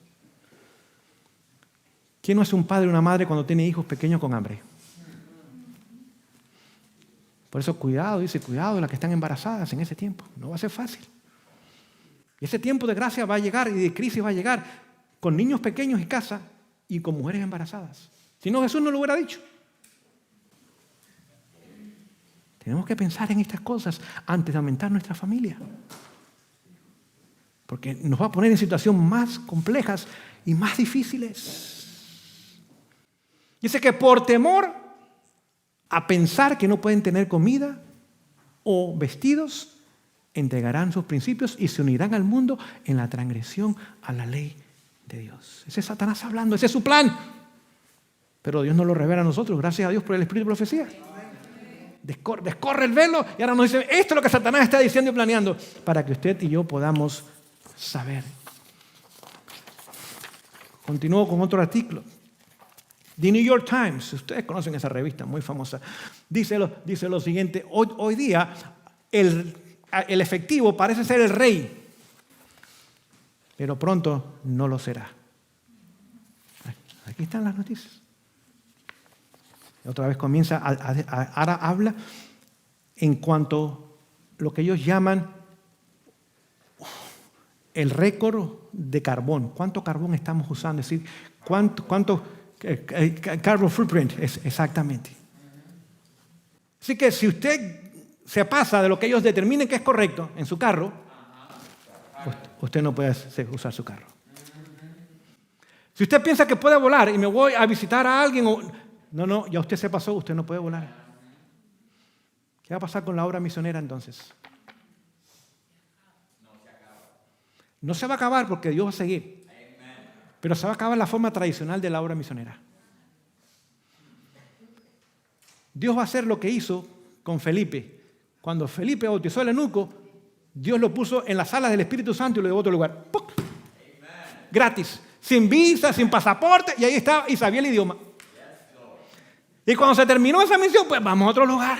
¿Quién no es un padre o una madre cuando tiene hijos pequeños con hambre? Por eso cuidado, dice, cuidado de las que están embarazadas en ese tiempo. No va a ser fácil. Y ese tiempo de gracia va a llegar y de crisis va a llegar con niños pequeños en casa y con mujeres embarazadas. Si no, Jesús no lo hubiera dicho. Tenemos que pensar en estas cosas antes de aumentar nuestra familia. Porque nos va a poner en situaciones más complejas y más difíciles. Dice que por temor a pensar que no pueden tener comida o vestidos, entregarán sus principios y se unirán al mundo en la transgresión a la ley de Dios. Ese es Satanás hablando, ese es su plan. Pero Dios nos lo revela a nosotros, gracias a Dios por el Espíritu de profecía. Descorre el velo y ahora nos dice, esto es lo que Satanás está diciendo y planeando para que usted y yo podamos saber. Continúo con otro artículo. The New York Times, ustedes conocen esa revista muy famosa, dice lo siguiente, hoy día el efectivo parece ser el rey, pero pronto no lo será. Aquí están las noticias. Otra vez comienza, ahora habla en cuanto a lo que ellos llaman el récord de carbón. ¿Cuánto carbón estamos usando? Es decir, cuánto carbon footprint es exactamente. Así que si usted se pasa de lo que ellos determinen que es correcto en su carro, usted no puede usar su carro. Si usted piensa que puede volar y me voy a visitar a alguien, no, ya usted se pasó, usted no puede volar. ¿Qué va a pasar con la obra misionera entonces? No se va a acabar porque Dios va a seguir. Pero se va a acabar la forma tradicional de la obra misionera. Dios va a hacer lo que hizo con Felipe. Cuando Felipe bautizó al eunuco, Dios lo puso en las salas del Espíritu Santo y lo llevó a otro lugar. ¡Puc! Gratis, sin visa, sin pasaporte, y ahí estaba y sabía el idioma. Y cuando se terminó esa misión, pues vamos a otro lugar.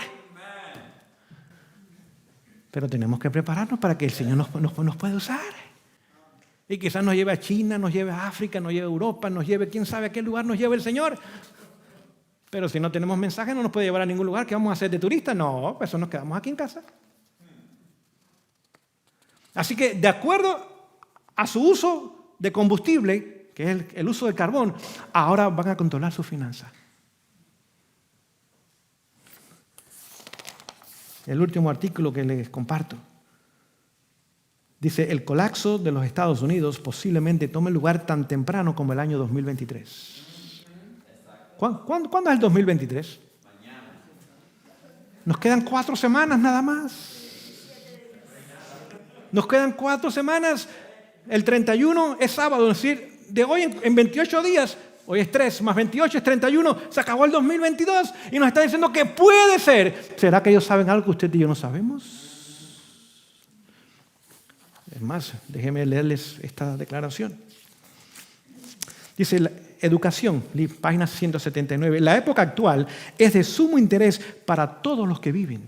Pero tenemos que prepararnos para que el Señor nos pueda usar. Y quizás nos lleve a China, nos lleve a África, nos lleve a Europa, nos lleve, quién sabe a qué lugar nos lleve el Señor. Pero si no tenemos mensaje, no nos puede llevar a ningún lugar. ¿Qué vamos a hacer de turistas? No, pues eso nos quedamos aquí en casa. Así que, de acuerdo a su uso de combustible, que es el uso del carbón, ahora van a controlar sus finanzas. El último artículo que les comparto. Dice, el colapso de los Estados Unidos posiblemente tome lugar tan temprano como el año 2023. ¿Cuándo es el 2023? Nos quedan 4 semanas nada más. Nos quedan 4 semanas. El 31 es sábado, es decir, de hoy en 28 días, hoy es 3, más 28 es 31, se acabó el 2022 y nos está diciendo que puede ser. ¿Será que ellos saben algo que usted y yo no sabemos? Es más, déjenme leerles esta declaración. Dice, la educación, página 179. La época actual es de sumo interés para todos los que viven.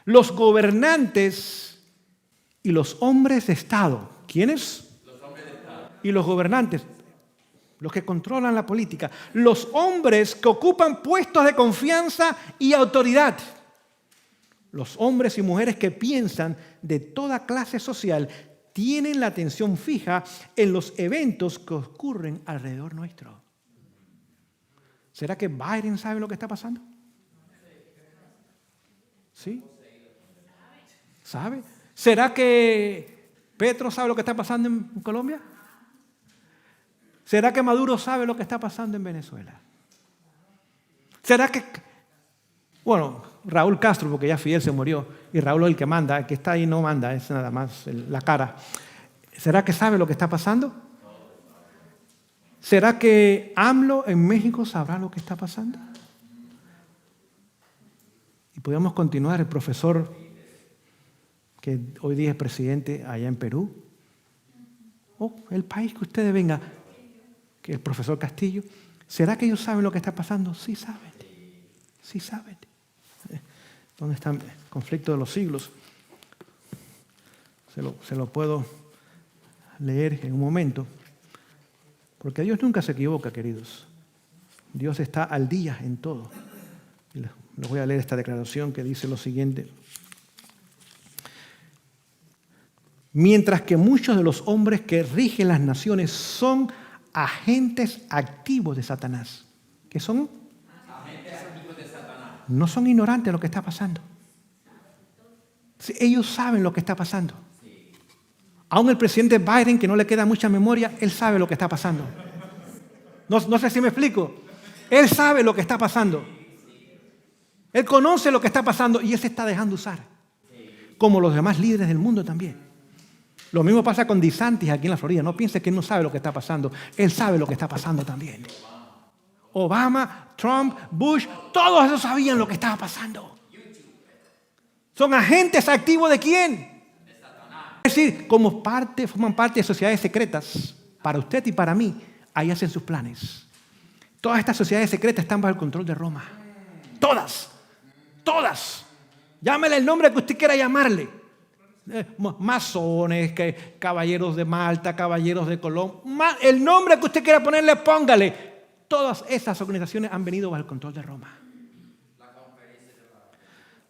los gobernantes y los hombres de Estado. ¿Quiénes? Los hombres de Estado. Y los gobernantes, los que controlan la política. Los hombres que ocupan puestos de confianza y autoridad. Los hombres y mujeres que piensan de toda clase social tienen la atención fija en los eventos que ocurren alrededor nuestro. ¿Será que Biden sabe lo que está pasando? ¿Sí? ¿Sabe? ¿Será que Petro sabe lo que está pasando en Colombia? ¿Será que Maduro sabe lo que está pasando en Venezuela? ¿Será que... Bueno, Raúl Castro, porque ya Fidel se murió, y Raúl es el que manda, el que está ahí no manda, es nada más la cara. ¿Será que sabe lo que está pasando? ¿Será que AMLO en México sabrá lo que está pasando? Y podemos continuar, el profesor que hoy día es presidente allá en Perú, o el país que ustedes vengan, que el profesor Castillo, ¿será que ellos saben lo que está pasando? Sí saben, sí saben. ¿Dónde está el conflicto de los siglos? Se lo puedo leer en un momento. Porque Dios nunca se equivoca, queridos. Dios está al día en todo. Les voy a leer esta declaración que dice lo siguiente. Mientras que muchos de los hombres que rigen las naciones son agentes activos de Satanás. ¿Qué son? Agentes activos de Satanás. No son ignorantes de lo que está pasando. Ellos saben lo que está pasando. Aún el presidente Biden, que no le queda mucha memoria, él sabe lo que está pasando. No sé si me explico. Él sabe lo que está pasando. Él conoce lo que está pasando y él se está dejando usar. Como los demás líderes del mundo también. Lo mismo pasa con DeSantis aquí en la Florida. No piense que él no sabe lo que está pasando. Él sabe lo que está pasando también. Obama, Trump, Bush, todos esos sabían lo que estaba pasando. ¿Son agentes activos de quién? Es decir, forman parte de sociedades secretas, para usted y para mí, ahí hacen sus planes. Todas estas sociedades secretas están bajo el control de Roma. Todas. Llámele el nombre que usted quiera llamarle. Masones, caballeros de Malta, caballeros de Colón. El nombre que usted quiera ponerle, póngale. Todas esas organizaciones han venido bajo el control de Roma.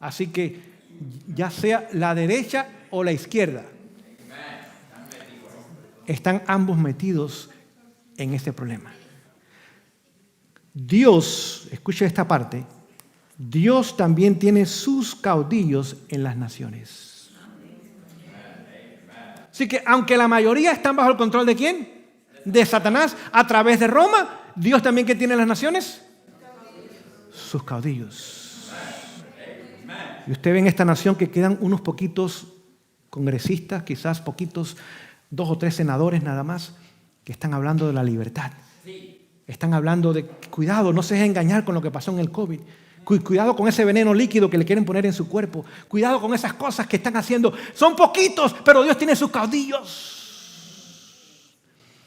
Así que, ya sea la derecha o la izquierda, están ambos metidos en este problema. Dios, escuche esta parte, Dios también tiene sus caudillos en las naciones. Así que aunque la mayoría están bajo el control de ¿quién? De Satanás, a través de Roma, Dios también, ¿qué tiene en las naciones? Sus caudillos. Y usted ve en esta nación que quedan unos poquitos congresistas, quizás poquitos, 2 o 3 senadores nada más, que están hablando de la libertad. Están hablando de, cuidado, no se deje engañar con lo que pasó en el COVID. Cuidado con ese veneno líquido que le quieren poner en su cuerpo. Cuidado con esas cosas que están haciendo. Son poquitos, pero Dios tiene sus caudillos.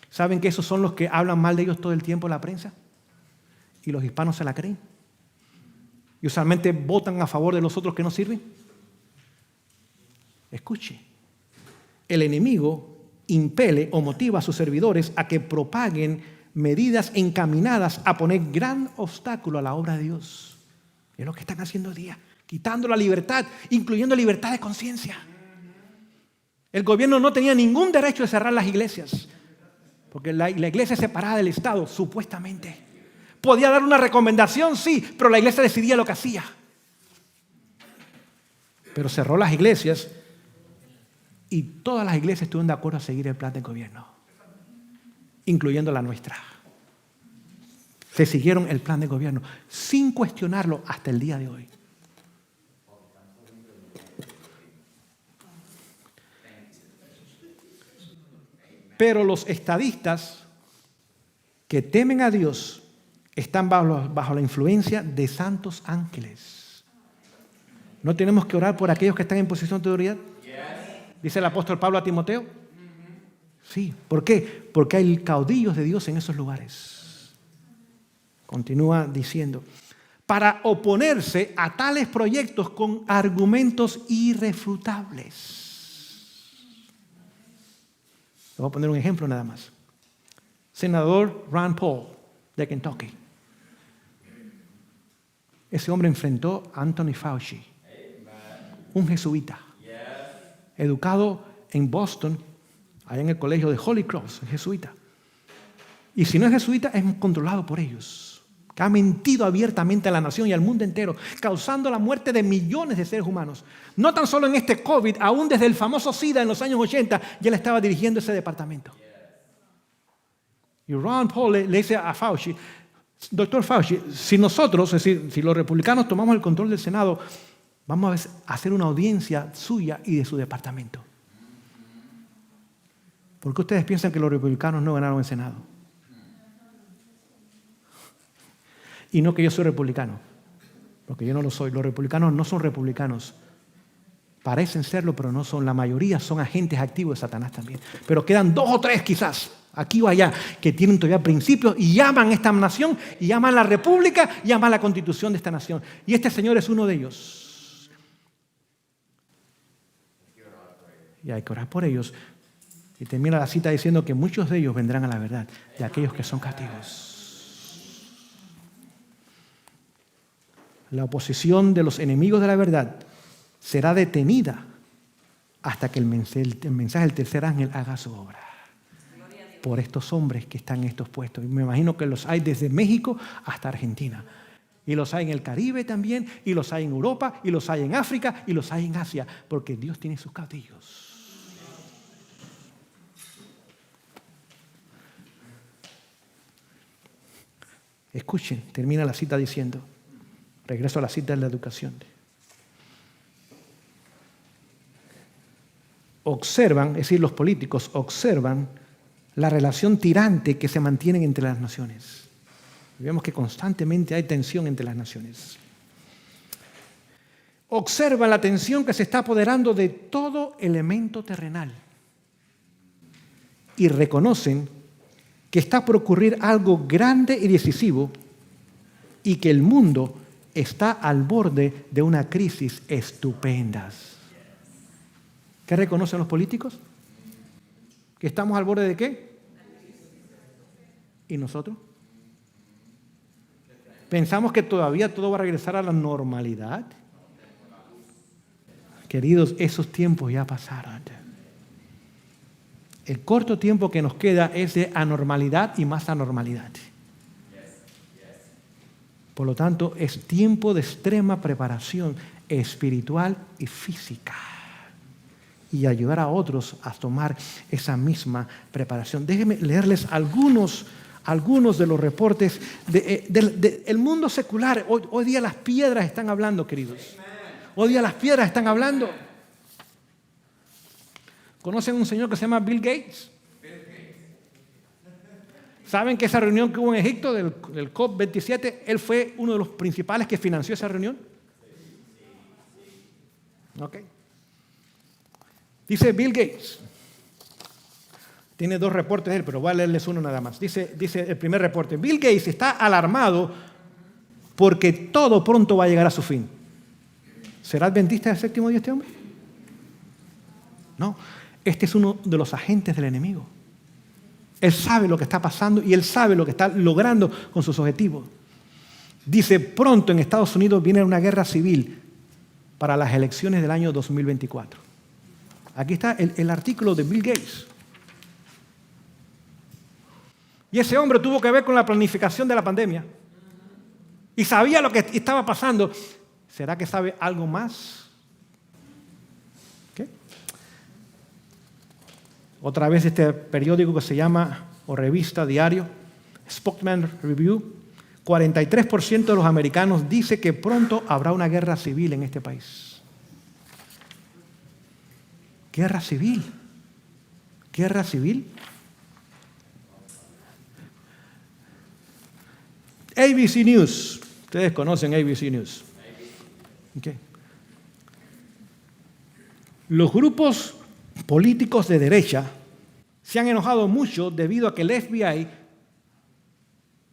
¿Saben que esos son los que hablan mal de ellos todo el tiempo en la prensa? Y los hispanos se la creen. Y usualmente votan a favor de los otros que no sirven. Escuche. El enemigo impele o motiva a sus servidores a que propaguen medidas encaminadas a poner gran obstáculo a la obra de Dios. Es lo que están haciendo hoy día, quitando la libertad, incluyendo libertad de conciencia. El gobierno no tenía ningún derecho de cerrar las iglesias, porque la iglesia es separada del Estado, supuestamente. Podía dar una recomendación, sí, pero la iglesia decidía lo que hacía. Pero cerró las iglesias y todas las iglesias estuvieron de acuerdo a seguir el plan del gobierno, incluyendo la nuestra. Se siguieron el plan de gobierno sin cuestionarlo hasta el día de hoy. Pero los estadistas que temen a Dios están bajo la influencia de santos ángeles. ¿No tenemos que orar por aquellos que están en posición de autoridad? Dice el apóstol Pablo a Timoteo. Sí, ¿por qué? Porque hay caudillos de Dios en esos lugares. Continúa diciendo, para oponerse a tales proyectos con argumentos irrefutables. Le voy a poner un ejemplo nada más. Senador Rand Paul de Kentucky. Ese hombre enfrentó a Anthony Fauci, un jesuita, educado en Boston, allá en el colegio de Holy Cross, jesuita. Y si no es jesuita, es controlado por ellos, que ha mentido abiertamente a la nación y al mundo entero, causando la muerte de millones de seres humanos. No tan solo en este COVID, aún desde el famoso SIDA en los años 80, ya él estaba dirigiendo ese departamento. Y Ron Paul le dice a Fauci, doctor Fauci, si nosotros, es decir, si los republicanos tomamos el control del Senado, vamos a hacer una audiencia suya y de su departamento. ¿Por qué ustedes piensan que los republicanos no ganaron el Senado? Y no que yo soy republicano, porque yo no lo soy. Los republicanos no son republicanos. Parecen serlo, pero no son. La mayoría son agentes activos de Satanás también. Pero quedan 2 o 3 quizás, aquí o allá, que tienen todavía principios y aman esta nación, y aman la república, y aman la constitución de esta nación. Y este señor es uno de ellos. Y hay que orar por ellos. Y termina la cita diciendo que muchos de ellos vendrán a la verdad, de aquellos que son cautivos. La oposición de los enemigos de la verdad será detenida hasta que el mensaje del tercer ángel haga su obra. Por estos hombres que están en estos puestos. Y me imagino que los hay desde México hasta Argentina. Y los hay en el Caribe también, y los hay en Europa, y los hay en África, y los hay en Asia, porque Dios tiene sus cautivos. Escuchen, termina la cita diciendo, regreso a la cita de la educación. Observan, es decir, los políticos observan la relación tirante que se mantiene entre las naciones. Vemos que constantemente hay tensión entre las naciones. Observan la tensión que se está apoderando de todo elemento terrenal y reconocen que está por ocurrir algo grande y decisivo y que el mundo está al borde de una crisis estupenda. ¿Qué reconocen los políticos? ¿Que estamos al borde de qué? ¿Y nosotros? ¿Pensamos que todavía todo va a regresar a la normalidad? Queridos, esos tiempos ya pasaron. El corto tiempo que nos queda es de anormalidad y más anormalidad. Por lo tanto, es tiempo de extrema preparación espiritual y física. Y ayudar a otros a tomar esa misma preparación. Déjenme leerles algunos de los reportes del mundo secular. Hoy día las piedras están hablando, queridos. Hoy día las piedras están hablando. ¿Conocen un señor que se llama Bill Gates? ¿Saben que esa reunión que hubo en Egipto del COP27, él fue uno de los principales que financió esa reunión? Ok. Dice Bill Gates, tiene 2 reportes de él, pero voy a leerles uno nada más. Dice el primer reporte, Bill Gates está alarmado porque todo pronto va a llegar a su fin. ¿Será adventista del séptimo día este hombre? No, este es uno de los agentes del enemigo. Él sabe lo que está pasando y él sabe lo que está logrando con sus objetivos. Dice, pronto en Estados Unidos viene una guerra civil para las elecciones del año 2024. Aquí está el artículo de Bill Gates. Y ese hombre tuvo que ver con la planificación de la pandemia. Y sabía lo que estaba pasando. ¿Será que sabe algo más? ¿Qué? Otra vez este periódico que se llama, o revista, diario, Spokesman Review, 43% de los americanos dice que pronto habrá una guerra civil en este país. Guerra civil. Guerra civil. ABC News. Ustedes conocen ABC News. Okay. Los grupos políticos de derecha se han enojado mucho debido a que el FBI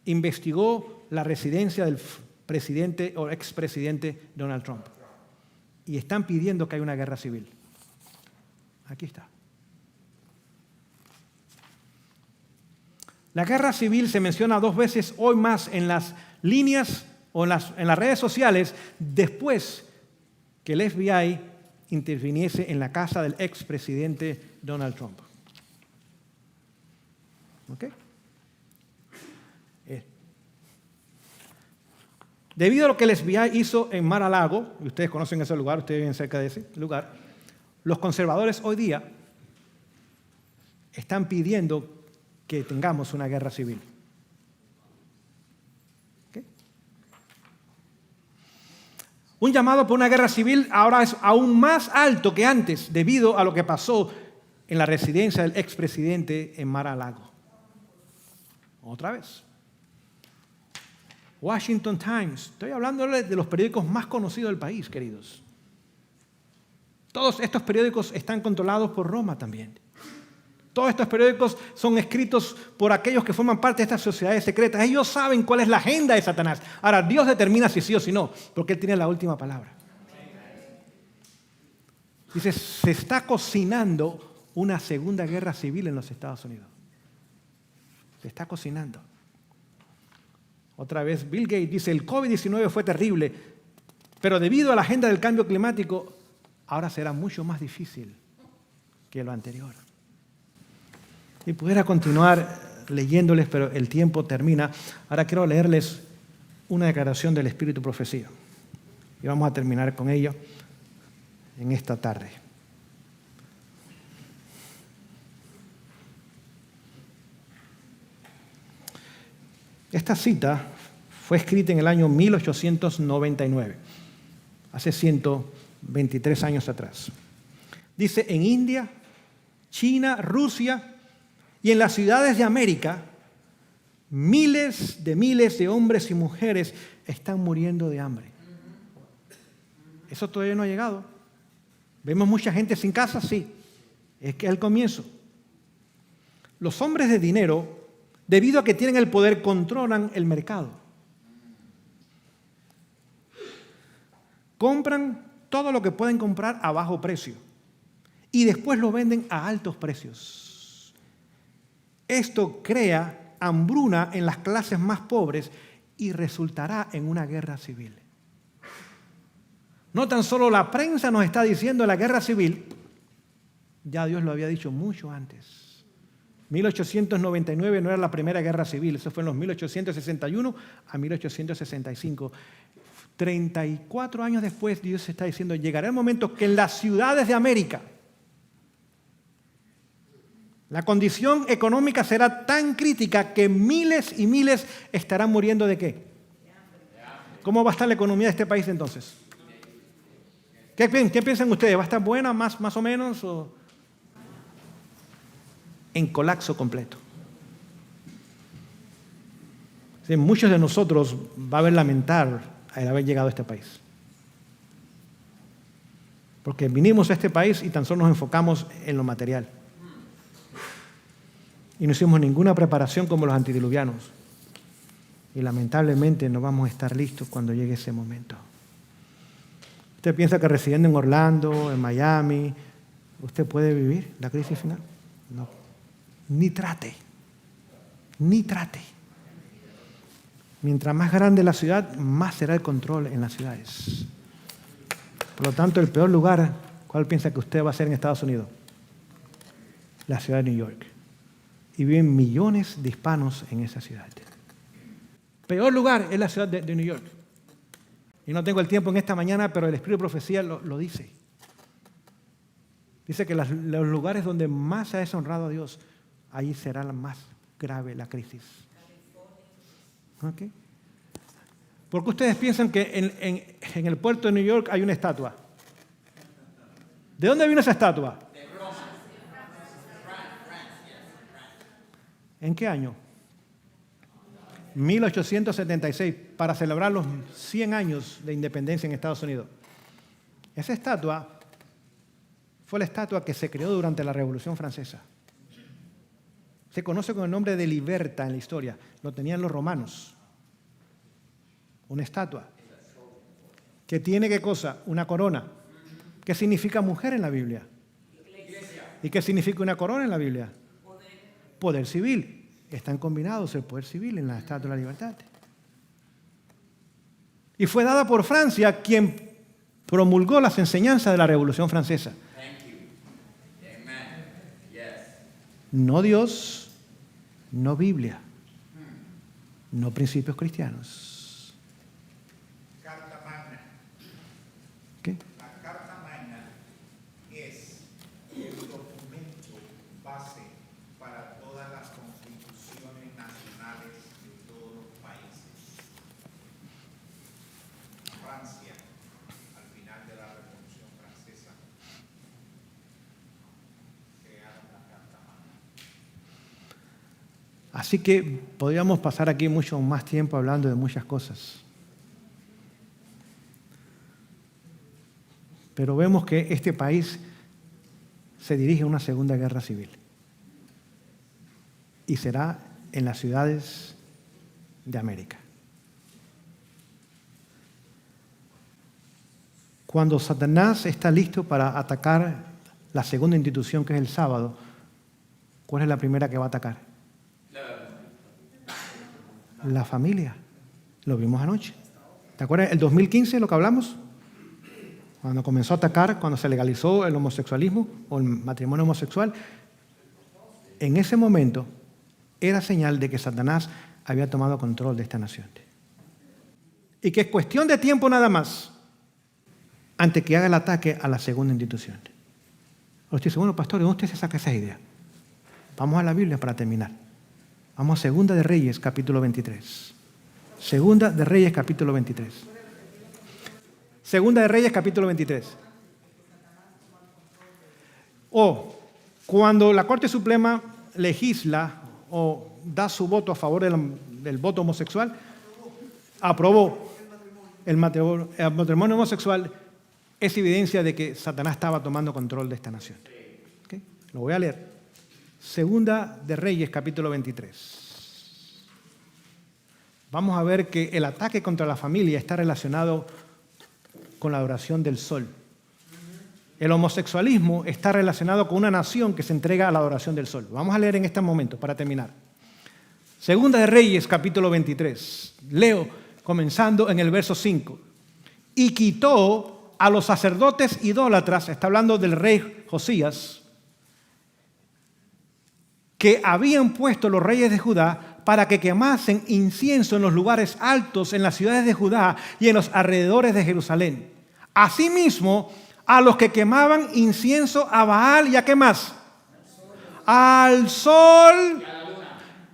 investigó la residencia del presidente o expresidente Donald Trump. Y están pidiendo que haya una guerra civil. Aquí está. La guerra civil se menciona 2 veces hoy más en las líneas o en las redes sociales después que el FBI interviniese en la casa del expresidente Donald Trump. ¿Ok? Debido a lo que el FBI hizo en Mar-a-Lago, y ustedes conocen ese lugar, ustedes viven cerca de ese lugar, los conservadores hoy día están pidiendo que tengamos una guerra civil. ¿Okay? Un llamado por una guerra civil ahora es aún más alto que antes debido a lo que pasó en la residencia del expresidente en Mar-a-Lago. Otra vez. Washington Times. Estoy hablando de los periódicos más conocidos del país, queridos. Todos estos periódicos están controlados por Roma también. Todos estos periódicos son escritos por aquellos que forman parte de estas sociedades secretas. Ellos saben cuál es la agenda de Satanás. Ahora, Dios determina si sí o si no, porque Él tiene la última palabra. Dice, se está cocinando una segunda guerra civil en los Estados Unidos. Se está cocinando. Otra vez, Bill Gates dice, el COVID-19 fue terrible, pero debido a la agenda del cambio climático, ahora será mucho más difícil que lo anterior. Y pudiera continuar leyéndoles, pero el tiempo termina. Ahora quiero leerles una declaración del Espíritu Profecía. Y vamos a terminar con ello en esta tarde. Esta cita fue escrita en el año 1899, hace 123 años atrás. Dice, en India, China, Rusia y en las ciudades de América, miles de hombres y mujeres están muriendo de hambre. Eso todavía no ha llegado. ¿Vemos mucha gente sin casa? Sí. Es que es el comienzo. Los hombres de dinero, debido a que tienen el poder, controlan el mercado. Compran todo lo que pueden comprar a bajo precio y después lo venden a altos precios. Esto crea hambruna en las clases más pobres y resultará en una guerra civil. No tan solo la prensa nos está diciendo la guerra civil, ya Dios lo había dicho mucho antes. 1899 no era la primera guerra civil, eso fue en los 1861 a 1865. 34 años después, Dios está diciendo, llegará el momento que en las ciudades de América la condición económica será tan crítica que miles y miles estarán muriendo ¿de qué? ¿Cómo va a estar la economía de este país entonces? ¿Qué piensan ustedes? ¿Va a estar buena más o menos? ¿O? En colapso completo. Sí, muchos de nosotros va a haber lamentar el haber llegado a este país. Porque vinimos a este país y tan solo nos enfocamos en lo material. Y no hicimos ninguna preparación como los antediluvianos. Y lamentablemente no vamos a estar listos cuando llegue ese momento. ¿Usted piensa que residiendo en Orlando, en Miami, usted puede vivir la crisis final? No. Ni trate. Mientras más grande la ciudad, más será el control en las ciudades. Por lo tanto, el peor lugar, ¿cuál piensa que usted va a ser en Estados Unidos? La ciudad de New York. Y viven millones de hispanos en esa ciudad. Peor lugar es la ciudad de New York. Y no tengo el tiempo en esta mañana, pero el Espíritu de Profecía lo dice. Dice que los lugares donde más se ha deshonrado a Dios, ahí será la más grave la crisis. ¿Okay? ¿Por qué ustedes piensan que en el puerto de New York hay una estatua? ¿De dónde vino esa estatua? ¿En qué año? 1876, para celebrar los 100 años de independencia en Estados Unidos. Esa estatua fue la estatua que se creó durante la Revolución Francesa. Se conoce con el nombre de Liberta en la historia. Lo tenían los romanos. Una estatua. ¿Que tiene qué cosa? Una corona. ¿Qué significa mujer en la Biblia? ¿Y qué significa una corona en la Biblia? Poder civil. Están combinados el poder civil en la Estatua de la Libertad. Y fue dada por Francia, quien promulgó las enseñanzas de la Revolución Francesa. No Dios, no Biblia, no principios cristianos. Carta Magna. ¿Qué? La Carta Magna es el documento base para todas las constituciones nacionales de todos los países. Francia, al final de la Revolución Francesa, crearon la Carta Magna. Así que podríamos pasar aquí mucho más tiempo hablando de muchas cosas. Pero vemos que este país se dirige a una segunda guerra civil. Y será en las ciudades de América. Cuando Satanás está listo para atacar la segunda institución, que es el sábado, ¿cuál es la primera que va a atacar? La familia. Lo vimos anoche. ¿Te acuerdas? El 2015, lo que hablamos. Cuando comenzó a atacar, cuando se legalizó el homosexualismo o el matrimonio homosexual, en ese momento era señal de que Satanás había tomado control de esta nación. Y que es cuestión de tiempo nada más antes que haga el ataque a la segunda institución. Usted dice, bueno, pastor, ¿de dónde usted se saca esa idea? Vamos a la Biblia para terminar. Vamos a Segunda de Reyes, capítulo 23. Segunda de Reyes, capítulo 23. Segunda de Reyes, capítulo 23. Cuando la Corte Suprema legisla o da su voto a favor del voto homosexual, aprobó el matrimonio homosexual, es evidencia de que Satanás estaba tomando control de esta nación. ¿Okay? Lo voy a leer. Segunda de Reyes, capítulo 23. Vamos a ver que el ataque contra la familia está relacionado con la adoración del sol. El homosexualismo está relacionado con una nación que se entrega a la adoración del sol. Vamos a leer en este momento para terminar. Segunda de Reyes, capítulo 23. Leo comenzando en el verso 5. Y quitó a los sacerdotes idólatras, está hablando del rey Josías, que habían puesto los reyes de Judá para que quemasen incienso en los lugares altos, en las ciudades de Judá y en los alrededores de Jerusalén. Asimismo, a los que quemaban incienso a Baal y a qué más, al sol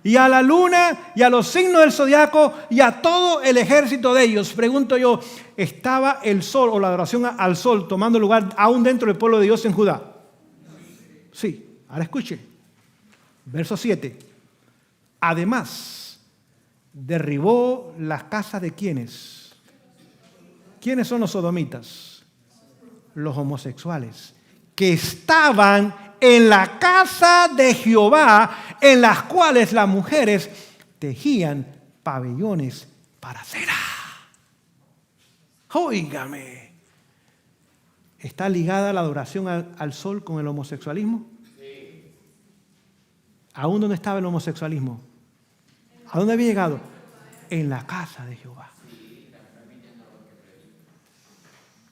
y a la luna y a los signos del zodiaco y a todo el ejército de ellos. Pregunto yo, ¿estaba el sol o la adoración al sol tomando lugar aún dentro del pueblo de Dios en Judá? Sí, ahora escuche. Verso 7. Además, derribó las casas de ¿quiénes? ¿Quiénes son los sodomitas? Los homosexuales, que estaban en la casa de Jehová, en las cuales las mujeres tejían pabellones para cera. Óigame. ¿Está ligada la adoración al sol con el homosexualismo? ¿Aún dónde estaba el homosexualismo? ¿A dónde había llegado? En la casa de Jehová.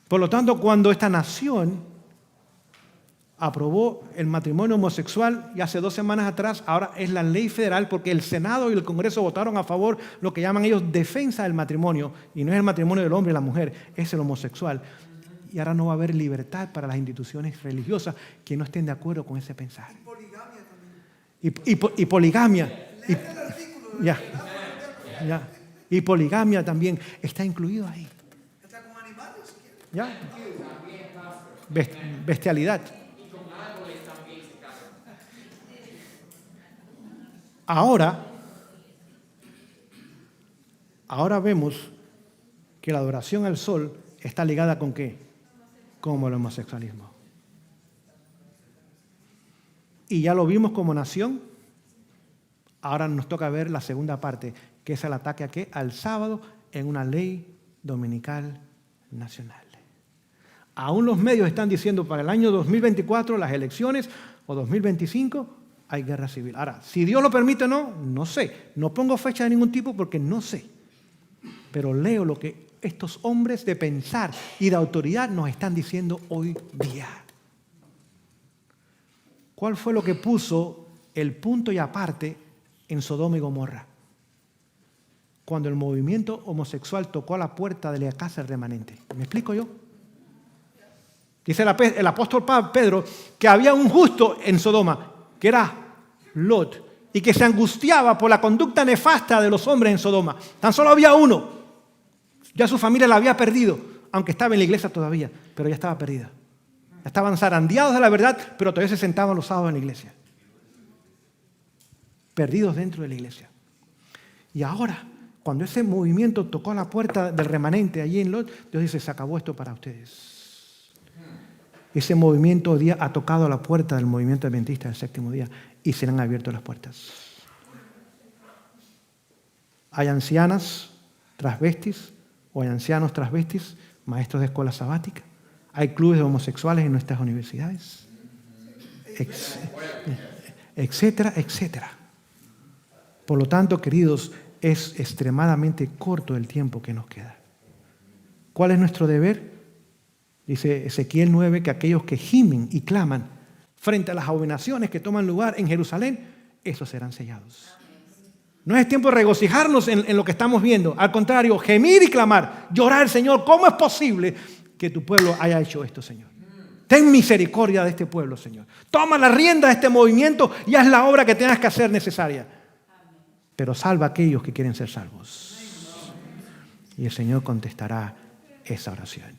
Por lo tanto, cuando esta nación aprobó el matrimonio homosexual, y hace 2 semanas atrás, ahora es la ley federal, porque el Senado y el Congreso votaron a favor, lo que llaman ellos defensa del matrimonio, y no es el matrimonio del hombre y la mujer, es el homosexual. Y ahora no va a haber libertad para las instituciones religiosas que no estén de acuerdo con ese pensar. Y poligamia. Y poligamia también está incluido ahí. ¿Ya? Bestialidad. Ahora vemos que la adoración al sol está ligada ¿con qué? Con el homosexualismo. Y ya lo vimos como nación. Ahora nos toca ver la segunda parte, que es el ataque ¿a qué? Al sábado en una ley dominical nacional. Aún los medios están diciendo para el año 2024, las elecciones, o 2025, hay guerra civil. Ahora, si Dios lo permite o no, no sé. No pongo fecha de ningún tipo porque no sé. Pero leo lo que estos hombres de pensar y de autoridad nos están diciendo hoy día. ¿Cuál fue lo que puso el punto y aparte en Sodoma y Gomorra? Cuando el movimiento homosexual tocó a la puerta de la casa del remanente. ¿Me explico yo? Dice el apóstol Pedro que había un justo en Sodoma, que era Lot, y que se angustiaba por la conducta nefasta de los hombres en Sodoma. Tan solo había uno. Ya su familia la había perdido, aunque estaba en la iglesia todavía, pero ya estaba perdida. Ya estaban zarandeados de la verdad, pero todavía se sentaban los sábados en la iglesia. Perdidos dentro de la iglesia. Y ahora, cuando ese movimiento tocó a la puerta del remanente allí en Lot, Dios dice, se acabó esto para ustedes. Ese movimiento hoy día ha tocado a la puerta del movimiento adventista del séptimo día y se le han abierto las puertas. Hay ancianas transvestis o hay ancianos transvestis, maestros de escuela sabática. Hay clubes de homosexuales en nuestras universidades, etcétera, etcétera. Por lo tanto, queridos, es extremadamente corto el tiempo que nos queda. ¿Cuál es nuestro deber? Dice Ezequiel 9 que aquellos que gimen y claman frente a las abominaciones que toman lugar en Jerusalén, esos serán sellados. No es tiempo de regocijarnos en lo que estamos viendo. Al contrario, gemir y clamar, llorar, Señor, ¿cómo es posible que tu pueblo haya hecho esto, Señor? Ten misericordia de este pueblo, Señor. Toma la rienda de este movimiento y haz la obra que tengas que hacer necesaria. Pero salva a aquellos que quieren ser salvos. Y el Señor contestará esa oración.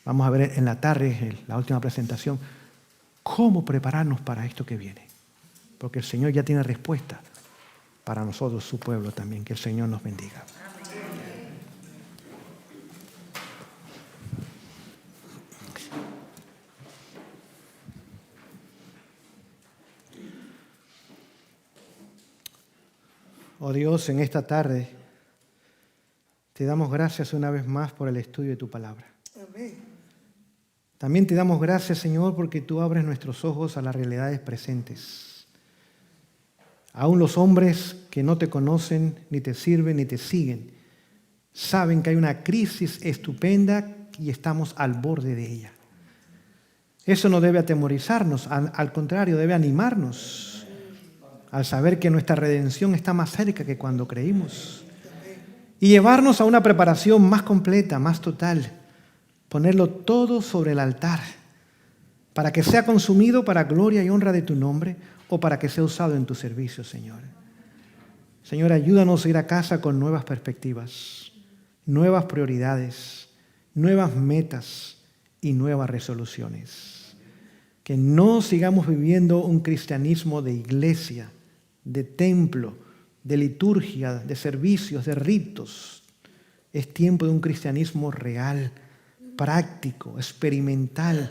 Vamos a ver en la tarde, la última presentación, cómo prepararnos para esto que viene. Porque el Señor ya tiene respuesta para nosotros, su pueblo también. Que el Señor nos bendiga. Oh Dios, en esta tarde te damos gracias una vez más por el estudio de tu palabra. Amén. También te damos gracias, Señor, porque tú abres nuestros ojos a las realidades presentes. Aún los hombres que no te conocen, ni te sirven, ni te siguen, saben que hay una crisis estupenda y estamos al borde de ella. Eso no debe atemorizarnos, al contrario, debe animarnos al saber que nuestra redención está más cerca que cuando creímos. Y llevarnos a una preparación más completa, más total. Ponerlo todo sobre el altar para que sea consumido para gloria y honra de tu nombre o para que sea usado en tu servicio, Señor. Señor, ayúdanos a ir a casa con nuevas perspectivas, nuevas prioridades, nuevas metas y nuevas resoluciones. Que no sigamos viviendo un cristianismo de iglesia, de templo, de liturgia, de servicios, de ritos. Es tiempo de un cristianismo real, práctico, experimental,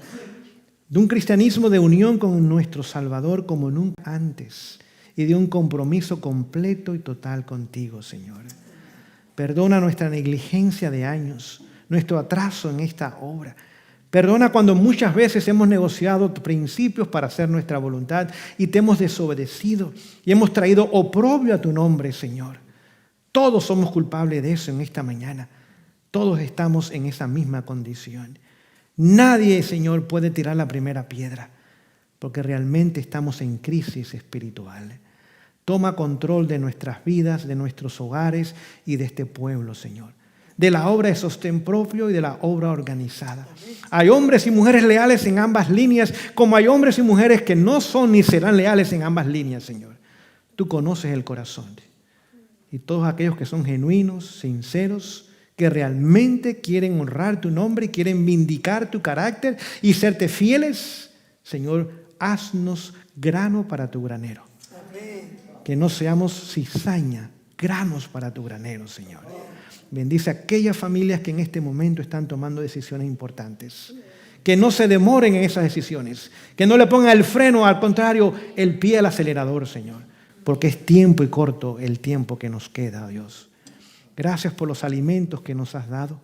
de un cristianismo de unión con nuestro Salvador como nunca antes y de un compromiso completo y total contigo, Señor. Perdona nuestra negligencia de años, nuestro atraso en esta obra. Perdona cuando muchas veces hemos negociado principios para hacer nuestra voluntad y te hemos desobedecido y hemos traído oprobio a tu nombre, Señor. Todos somos culpables de eso en esta mañana. Todos estamos en esa misma condición. Nadie, Señor, puede tirar la primera piedra porque realmente estamos en crisis espiritual. Toma control de nuestras vidas, de nuestros hogares y de este pueblo, Señor. De la obra de sostén propio y de la obra organizada. Hay hombres y mujeres leales en ambas líneas, como hay hombres y mujeres que no son ni serán leales en ambas líneas, Señor. Tú conoces el corazón. Y todos aquellos que son genuinos, sinceros, que realmente quieren honrar tu nombre y quieren vindicar tu carácter y serte fieles, Señor, haznos grano para tu granero. Amén. Que no seamos cizaña, granos para tu granero, Señor. Bendice a aquellas familias que en este momento están tomando decisiones importantes. Que no se demoren en esas decisiones. Que no le pongan el freno, al contrario, el pie al acelerador, Señor. Porque es tiempo y corto el tiempo que nos queda, Dios. Gracias por los alimentos que nos has dado.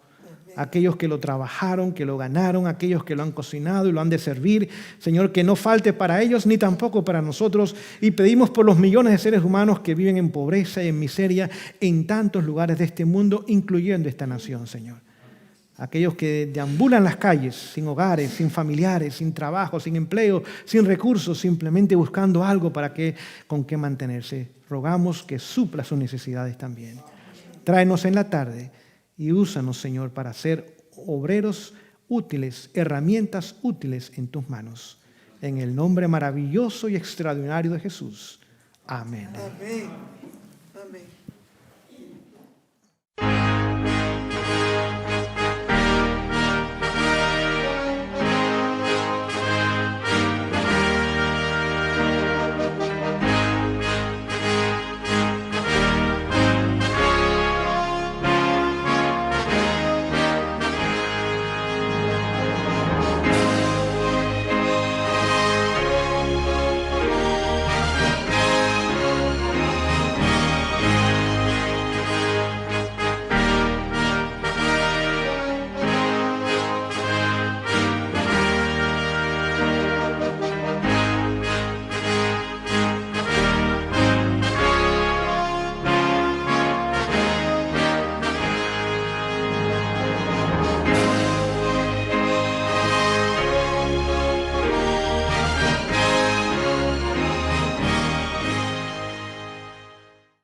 Aquellos que lo trabajaron, que lo ganaron, aquellos que lo han cocinado y lo han de servir. Señor, que no falte para ellos ni tampoco para nosotros. Y pedimos por los millones de seres humanos que viven en pobreza y en miseria en tantos lugares de este mundo, incluyendo esta nación, Señor. Aquellos que deambulan las calles sin hogares, sin familiares, sin trabajo, sin empleo, sin recursos, simplemente buscando algo con qué mantenerse. Rogamos que supla sus necesidades también. Tráenos en la tarde y úsanos, Señor, para ser obreros útiles, herramientas útiles en tus manos. En el nombre maravilloso y extraordinario de Jesús. Amén. Amén.